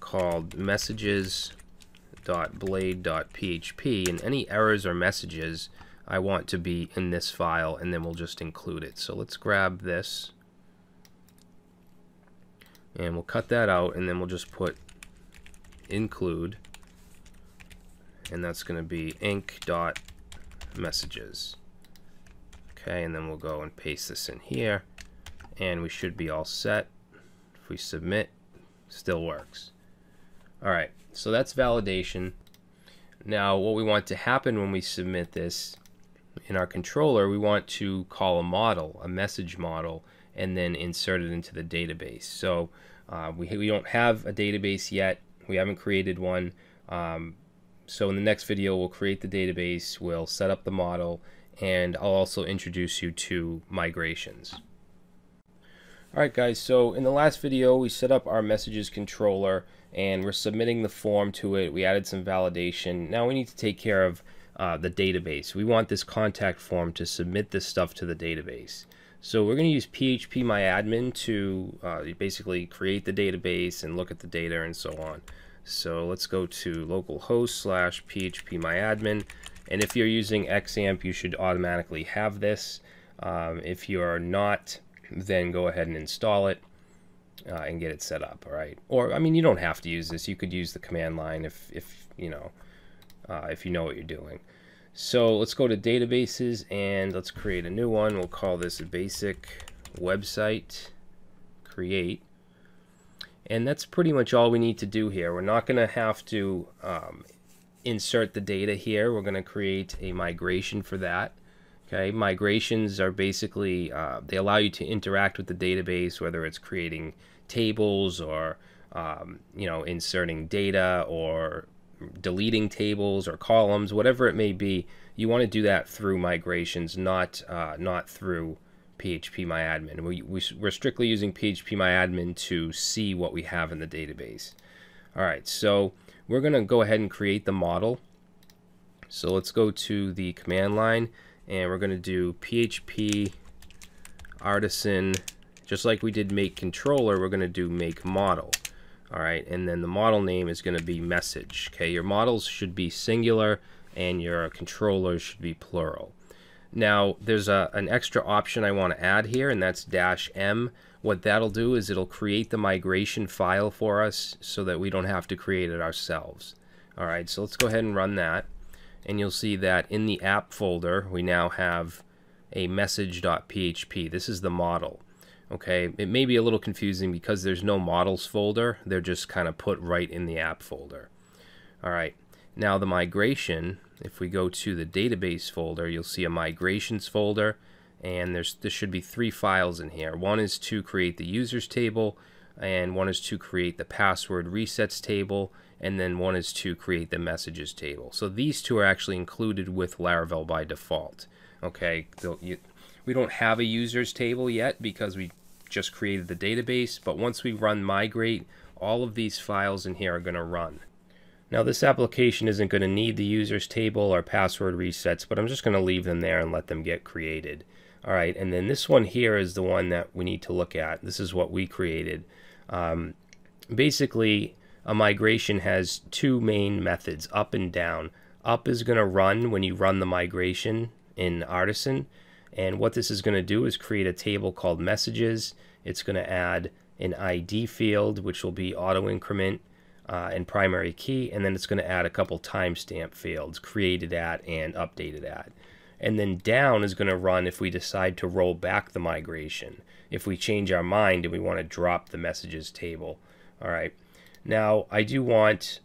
called messages.blade.php, and any errors or messages I want to be in this file, and then we'll just include it. So let's grab this and we'll cut that out, and then we'll just put include, and that's going to be inc.messages. Okay, and then we'll go and paste this in here, and we should be all set. If we submit, still works. Alright, so that's validation. Now what we want to happen when we submit this in our controller, we want to call a model, a message model, and then insert it into the database. So we don't have a database yet. We haven't created one. So in the next video we'll create the database, we'll set up the model, and I'll also introduce you to migrations. Alright guys, so in the last video we set up our messages controller and we're submitting the form to it. We added some validation. Now we need to take care of the database. We want this contact form to submit this stuff to the database. So we're going to use phpMyAdmin to basically create the database and look at the data and so on. So let's go to localhost/phpMyAdmin, and if you're using XAMPP you should automatically have this. If you're not, then go ahead and install it and get it set up. Alright, or I mean, you don't have to use this. You could use the command line if you know what you're doing. So let's go to databases and let's create a new one. We'll call this basic website create, and that's pretty much all we need to do here. We're not going to have to insert the data here. We're going to create a migration for that. Okay, migrations are basically they allow you to interact with the database, whether it's creating tables or inserting data or deleting tables or columns, whatever it may be. You want to do that through migrations, not through phpMyAdmin. We're strictly using phpMyAdmin to see what we have in the database. Alright, so we're going to go ahead and create the model. So let's go to the command line and we're going to do php artisan, just like we did make controller, we're going to do make model. Alright, and then the model name is going to be message. Okay, your models should be singular and your controllers should be plural. Now there's an extra option I want to add here, and that's -m. What that'll do is it'll create the migration file for us so that we don't have to create it ourselves. Alright, so let's go ahead and run that, and you'll see that in the app folder we now have a message.php. This is the model. Okay, it may be a little confusing because there's no models folder. They're just kind of put right in the app folder. Alright, now the migration, if we go to the database folder, you'll see a migrations folder, and there should be 3 files in here. One is to create the users table, and one is to create the password resets table, and then one is to create the messages table. So these 2 are actually included with Laravel by default. Okay, we don't have a users table yet because we just created the database, but once we run migrate, all of these files in here are going to run. Now this application isn't going to need the users table or password resets, but I'm just going to leave them there and let them get created. Alright, and then this one here is the one that we need to look at. This is what we created. Basically, a migration has 2 main methods, up and down. Up is going to run when you run the migration in Artisan, and what this is going to do is create a table called messages. It's going to add an ID field, which will be auto increment and primary key, and then it's going to add a couple timestamp fields, created at and updated at. And then down is going to run if we decide to roll back the migration, if we change our mind and we want to drop the messages table. Alright, now I do want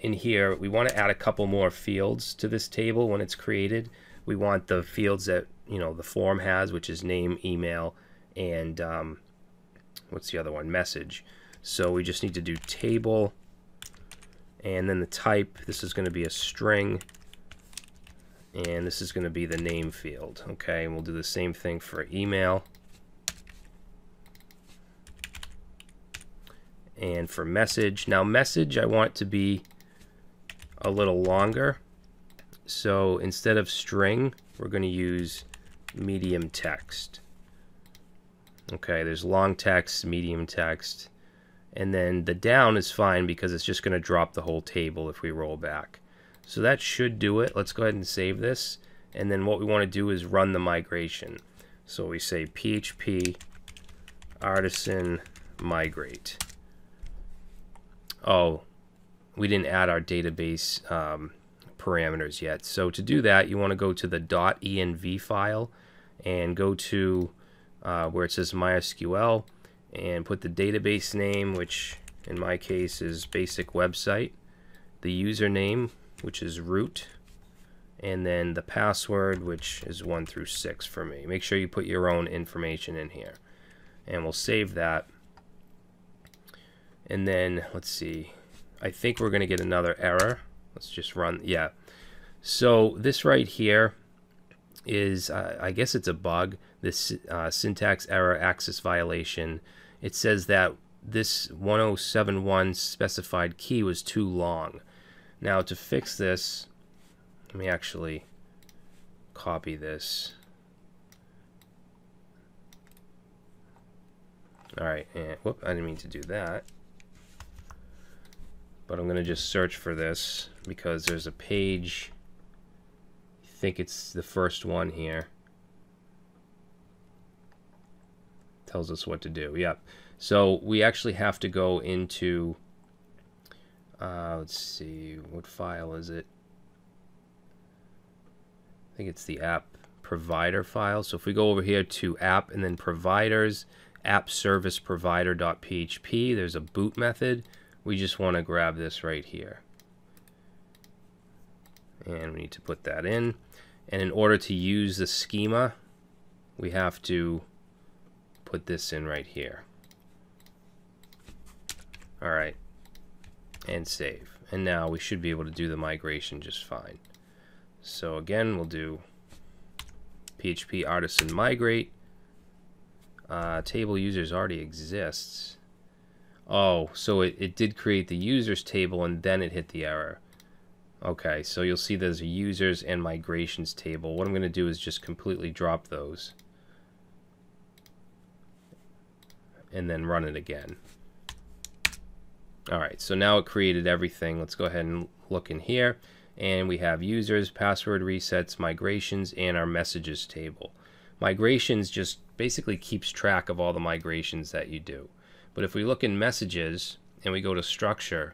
in here, we want to add a couple more fields to this table when it's created. We want the fields that the form has, which is name, email, and what's the other one? Message. So we just need to do table, and then the type, this is going to be a string, and this is going to be the name field. Okay, and we'll do the same thing for email. And for message, now message I want to be a little longer. So instead of string, we're going to use medium text. Okay, there's long text, medium text, and then the down is fine because it's just going to drop the whole table if we roll back. So that should do it. Let's go ahead and save this, and then what we want to do is run the migration. So we say PHP artisan migrate. Oh, we didn't add our database parameters yet. So to do that, you want to go to the .env file and go to where it says MySQL and put the database name, which in my case is basic website, the username, which is root, and then the password, which is 1 through 6 for me. Make sure you put your own information in here, and we'll save that. And then let's see, I think we're going to get another error. Let's just run. Yeah, so this right here is I guess it's a bug, this syntax error, access violation. It says that this 1071 specified key was too long. Now to fix this, let me actually copy this. Alright, and whoop, I didn't mean to do that. But I'm going to just search for this because there's a page, I think it's the first one here. Tells us what to do. Yep. So we actually have to go into, let's see, what file is it? I think it's the app provider file. So if we go over here to app and then providers, app service provider.php, there's a boot method. We just want to grab this right here. And we need to put that in. And in order to use the schema, we have to put this in right here. Alright. And save. And now we should be able to do the migration just fine. So again, we'll do PHP artisan migrate. Table users already exists. Oh, so it did create the users table and then it hit the error. Okay, so you'll see there's a users and migrations table. What I'm going to do is just completely drop those and then run it again. Alright, so now it created everything. Let's go ahead and look in here, and we have users, password resets, migrations, and our messages table. Migrations just basically keeps track of all the migrations that you do. But if we look in messages and we go to structure,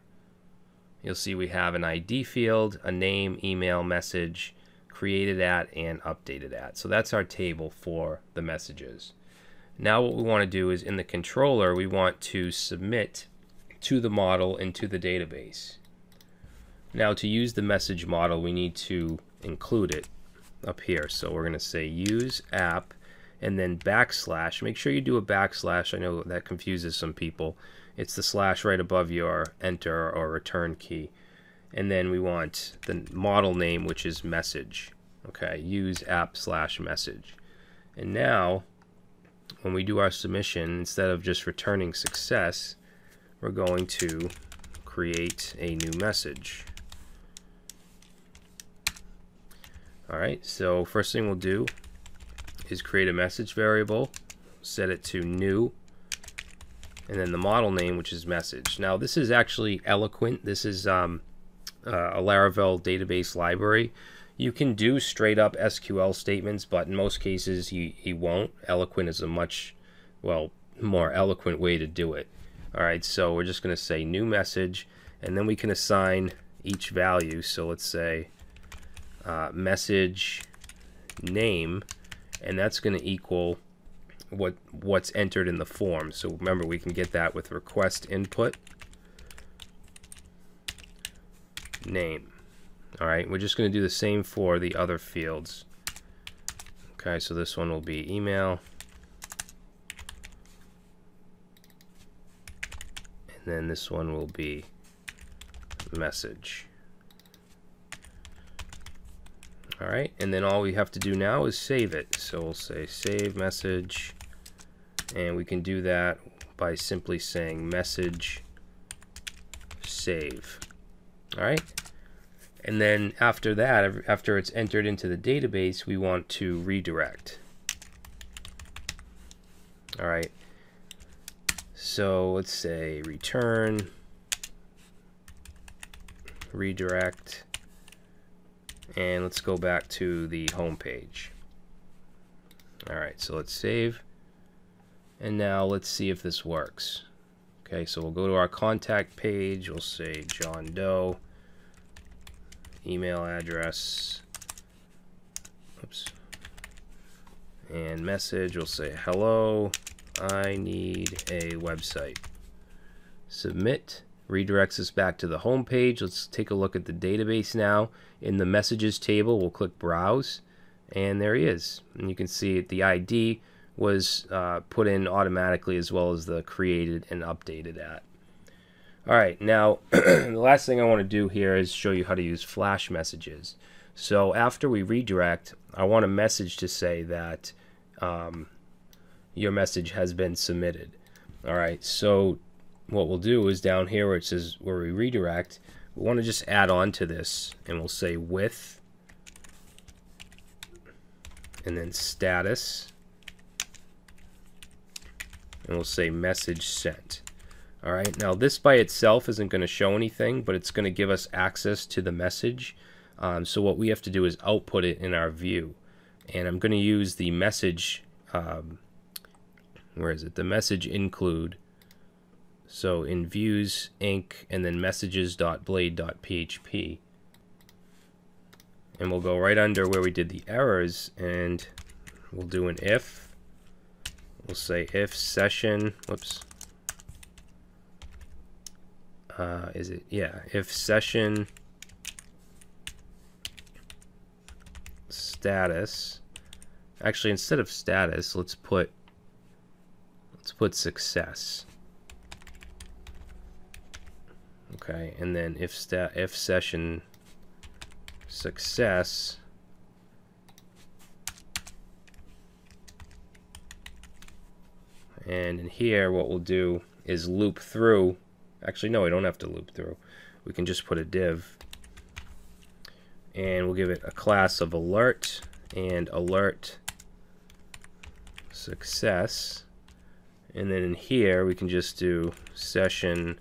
you'll see we have an ID field, a name, email, message, created at, and updated at. So that's our table for the messages. Now what we want to do is in the controller, we want to submit to the model into the database. Now to use the message model, we need to include it up here. So we're going to say use app and then backslash. Make sure you do a backslash. I know that confuses some people. It's the slash right above your enter or return key. And then we want the model name, which is message. Okay, use app / message. And now when we do our submission, instead of just returning success, we're going to create a new message. Alright, so first thing we'll do is create a message variable, set it to new, and then the model name, which is message. Now this is actually Eloquent. This is a Laravel database library. You can do straight up SQL statements, but in most cases you won't. Eloquent is a much, well, more eloquent way to do it. Alright, so we're just going to say new message, and then we can assign each value. So let's say message name, and that's going to equal what's entered in the form. So remember, we can get that with request input name. Alright, we're just going to do the same for the other fields. Okay, so this one will be email, then this one will be message. Alright, and then all we have to do now is save it. So we'll say save message, and we can do that by simply saying message save. Alright, and then after that, after it's entered into the database, we want to redirect. Alright, so let's say return redirect, and let's go back to the home page. Alright, so let's save, and now let's see if this works. Okay, so we'll go to our contact page, we'll say John Doe, email address, oops, and message, we'll say hello, I need a website. Submit. Redirects us back to the home page. Let's take a look at the database now. In the messages table, we'll click browse, and there he is. And you can see the ID was put in automatically, as well as the created and updated at. Alright, now the last thing I want to do here is show you how to use flash messages. So after we redirect, I want a message to say that your message has been submitted. Alright, so what we'll do is down here where it says where we redirect, we want to just add on to this, and we'll say with, and then status, and we'll say message sent. Alright, now this by itself isn't going to show anything, but it's going to give us access to the message. So what we have to do is output it in our view, and I'm going to use the message, where is it, the message include. So in views, inc, and then messages.blade.php. And we'll go right under where we did the errors, and we'll do an if. We'll say if session, whoops. If session status. Actually, instead of status, let's put success. Okay, and then if session success, and in here what we'll do is loop through. Actually, no, we don't have to loop through. We can just put a div, and we'll give it a class of alert, and alert success, and then in here we can just do session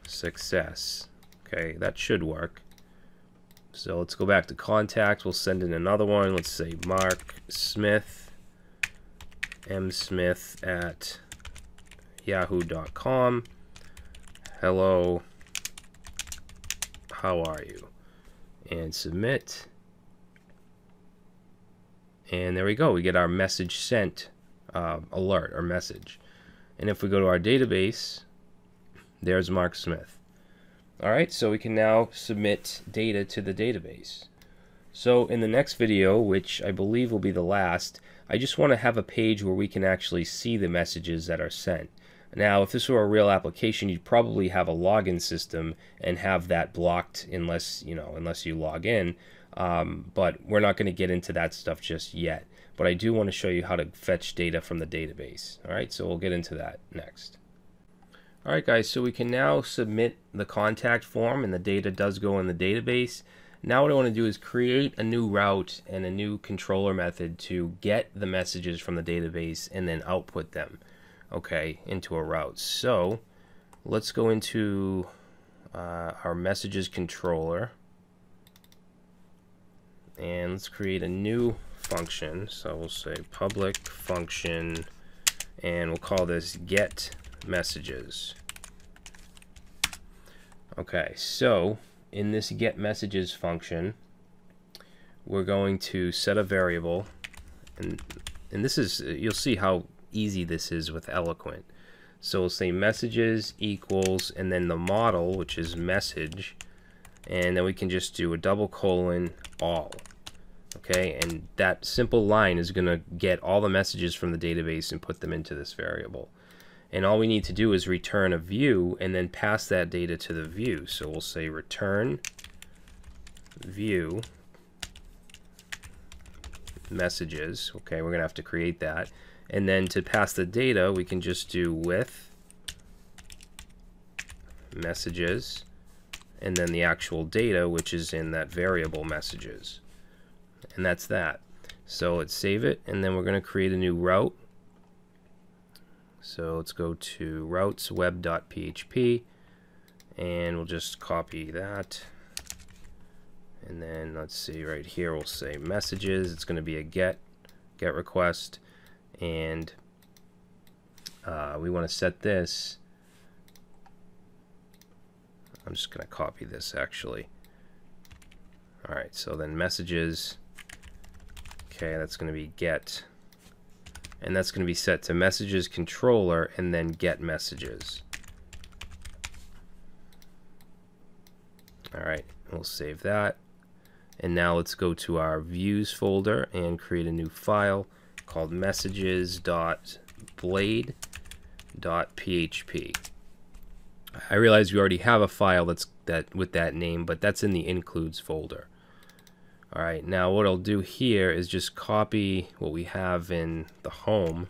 success. Okay, that should work. So let's go back to contacts. We'll send in another one. Let's say Mark Smith, msmith@yahoo.com. Hello, how are you? And submit. And there we go. We get our message sent alert or message. And if we go to our database, there's Mark Smith. Alright, so we can now submit data to the database. So in the next video, which I believe will be the last, I just want to have a page where we can actually see the messages that are sent. Now, if this were a real application, you'd probably have a login system and have that blocked unless you log in. But we're not going to get into that stuff just yet. But I do want to show you how to fetch data from the database. Alright, so we'll get into that next. Alright guys, so we can now submit the contact form, and the data does go in the database. Now what I want to do is create a new route and a new controller method to get the messages from the database and then output them, okay, into a route. So let's go into our messages controller, and let's create a new function. So we'll say public function, and we'll call this get messages. Okay, so in this get messages function, we're going to set a variable, and this is, you'll see how easy this is with Eloquent. So we'll say messages equals, and then the model, which is message, and then we can just do a double colon all. Okay, and that simple line is going to get all the messages from the database and put them into this variable. And all we need to do is return a view and then pass that data to the view. So we'll say return view messages. Okay, we're gonna have to create that. And then to pass the data, we can just do with messages and then the actual data, which is in that variable messages. And that's that. So let's save it, and then we're going to create a new route. So let's go to routes web.php, and we'll just copy that. And then let's see, right here we'll say messages. It's going to be a get request, and we want to set this. I'm just going to copy this actually. Alright, so then messages, okay, that's going to be get, and that's going to be set to messages controller and then get messages. Alright, we'll save that. And now let's go to our views folder and create a new file called messages.blade.php. I realize we already have a file with that name, but that's in the includes folder. Alright, now what I'll do here is just copy what we have in the home.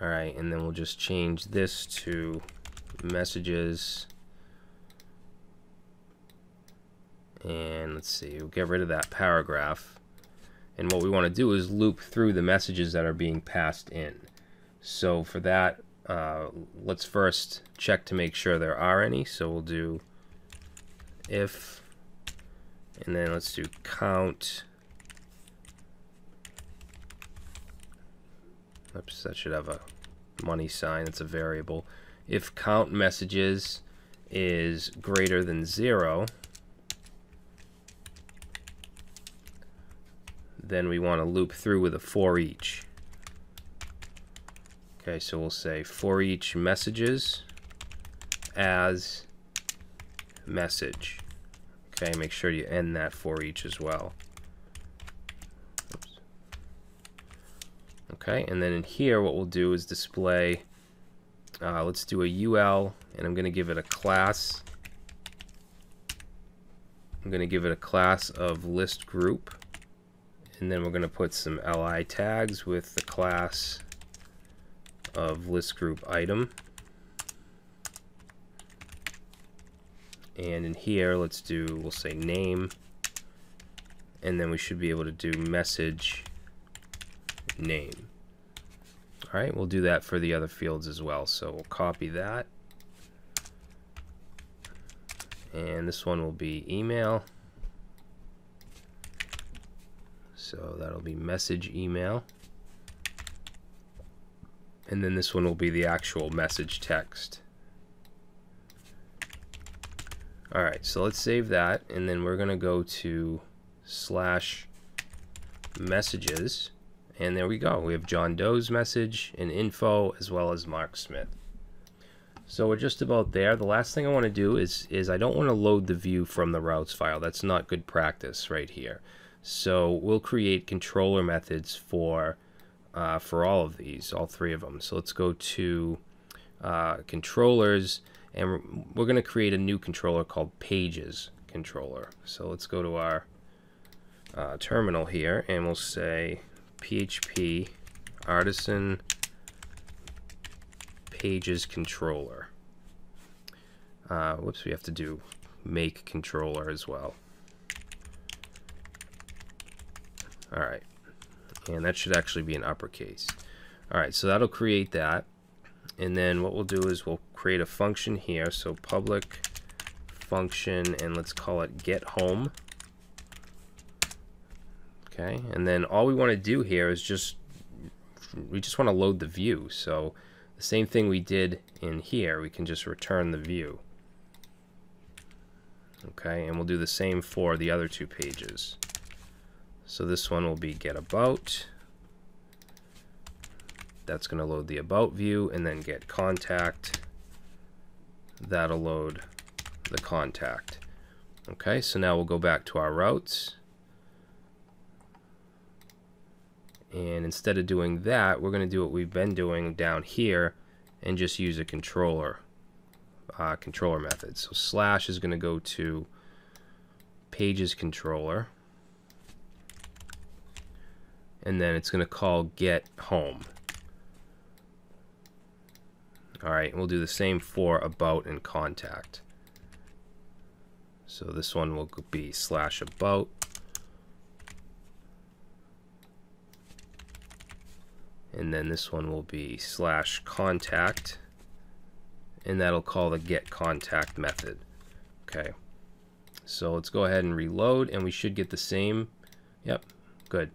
Alright, and then we'll just change this to messages. And let's see, we'll get rid of that paragraph. And what we want to do is loop through the messages that are being passed in. So for that, let's first check to make sure there are any. So we'll do if, and then let's do count. Oops, that should have a money sign. It's a variable. If count messages is greater than 0, then we want to loop through with a for each. Okay, so we'll say for each messages as message. Okay, make sure you end that for each as well. Oops. Okay, and then in here what we'll do is display, let's do a UL, and I'm going to give it a class. I'm going to give it a class of list group, and then we're going to put some li tags with the class of list group item. And in here we'll say name, and then we should be able to do message name. Alright, we'll do that for the other fields as well. So we'll copy that, and this one will be email, so that'll be message email. And then this one will be the actual message text. Alright, so let's save that, and then we're going to go to /messages, and there we go. We have John Doe's message and info as well as Mark Smith. So we're just about there. The last thing I want to do is I don't want to load the view from the routes file. That's not good practice right here. So we'll create controller methods for all of these, all three of them. So let's go to controllers, and we're going to create a new controller called pages controller. So let's go to our terminal here, and we'll say PHP artisan pages controller. Whoops, we have to do make controller as well. Alright, and that should actually be in uppercase. Alright, so that'll create that, and then what we'll do is we'll create a function here. So public function, and let's call it get home. Okay, and then all we want to do here is we just want to load the view. So the same thing we did in here, we can just return the view. Okay, and we'll do the same for the other two pages. So this one will be get about. That's going to load the about view, and then get contact. That'll load the contact. Okay, so now we'll go back to our routes. And instead of doing that, we're going to do what we've been doing down here and just use a controller method. So slash is going to go to pages controller, and then it's going to call get home. Alright, and we'll do the same for about and contact. So this one will be slash about, and then this one will be slash contact, and that'll call the get contact method. Okay, so let's go ahead and reload, and we should get the same. Yep, good.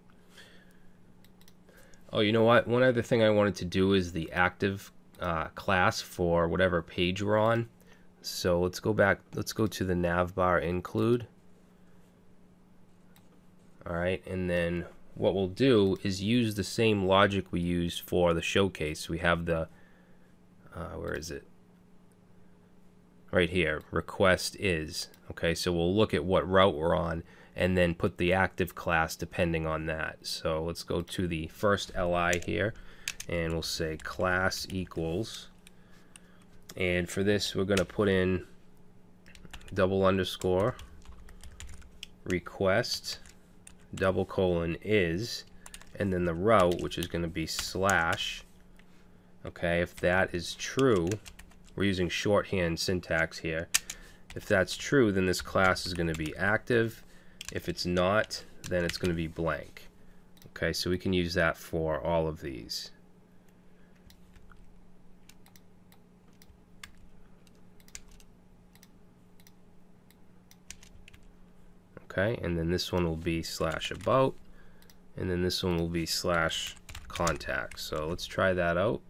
Oh, you know what? One other thing I wanted to do is the active class for whatever page we're on. So let's go back, let's go to the navbar include. Alright, and then what we'll do is use the same logic we used for the showcase. We have the, where is it? Right here, request is. Okay, so we'll look at what route we're on and then put the active class depending on that. So let's go to the first li here, and we'll say class equals, and for this we're going to put in double underscore request double colon is, and then the route, which is going to be slash. Okay, if that is true, we're using shorthand syntax here. If that's true, then this class is going to be active. If it's not, then it's going to be blank. Okay, so we can use that for all of these. Okay, and then this one will be slash about, and then this one will be slash contact. So let's try that out.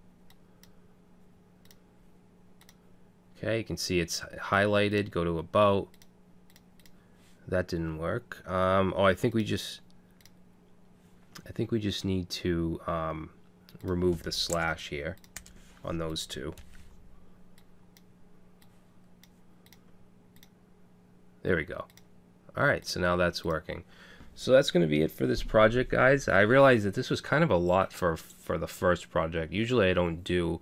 Okay, you can see it's highlighted. Go to about. That didn't work. Oh, I think we just need to remove the slash here on those two. There we go. Alright, so now that's working. So that's going to be it for this project, guys. I realized that this was kind of a lot for the first project. Usually I don't do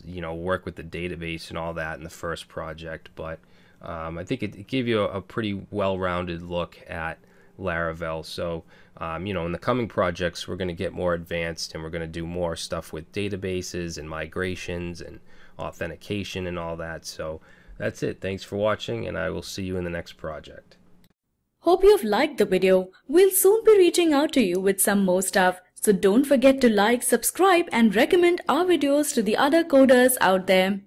you know, work with the database and all that in the first project, but I think it gave you a pretty well-rounded look at Laravel. So you know, in the coming projects we're going to get more advanced, and we're going to do more stuff with databases and migrations and authentication and all that. So that's it. Thanks for watching, and I will see you in the next project. Hope you've liked the video. We'll soon be reaching out to you with some more stuff. So don't forget to like, subscribe, and recommend our videos to the other coders out there.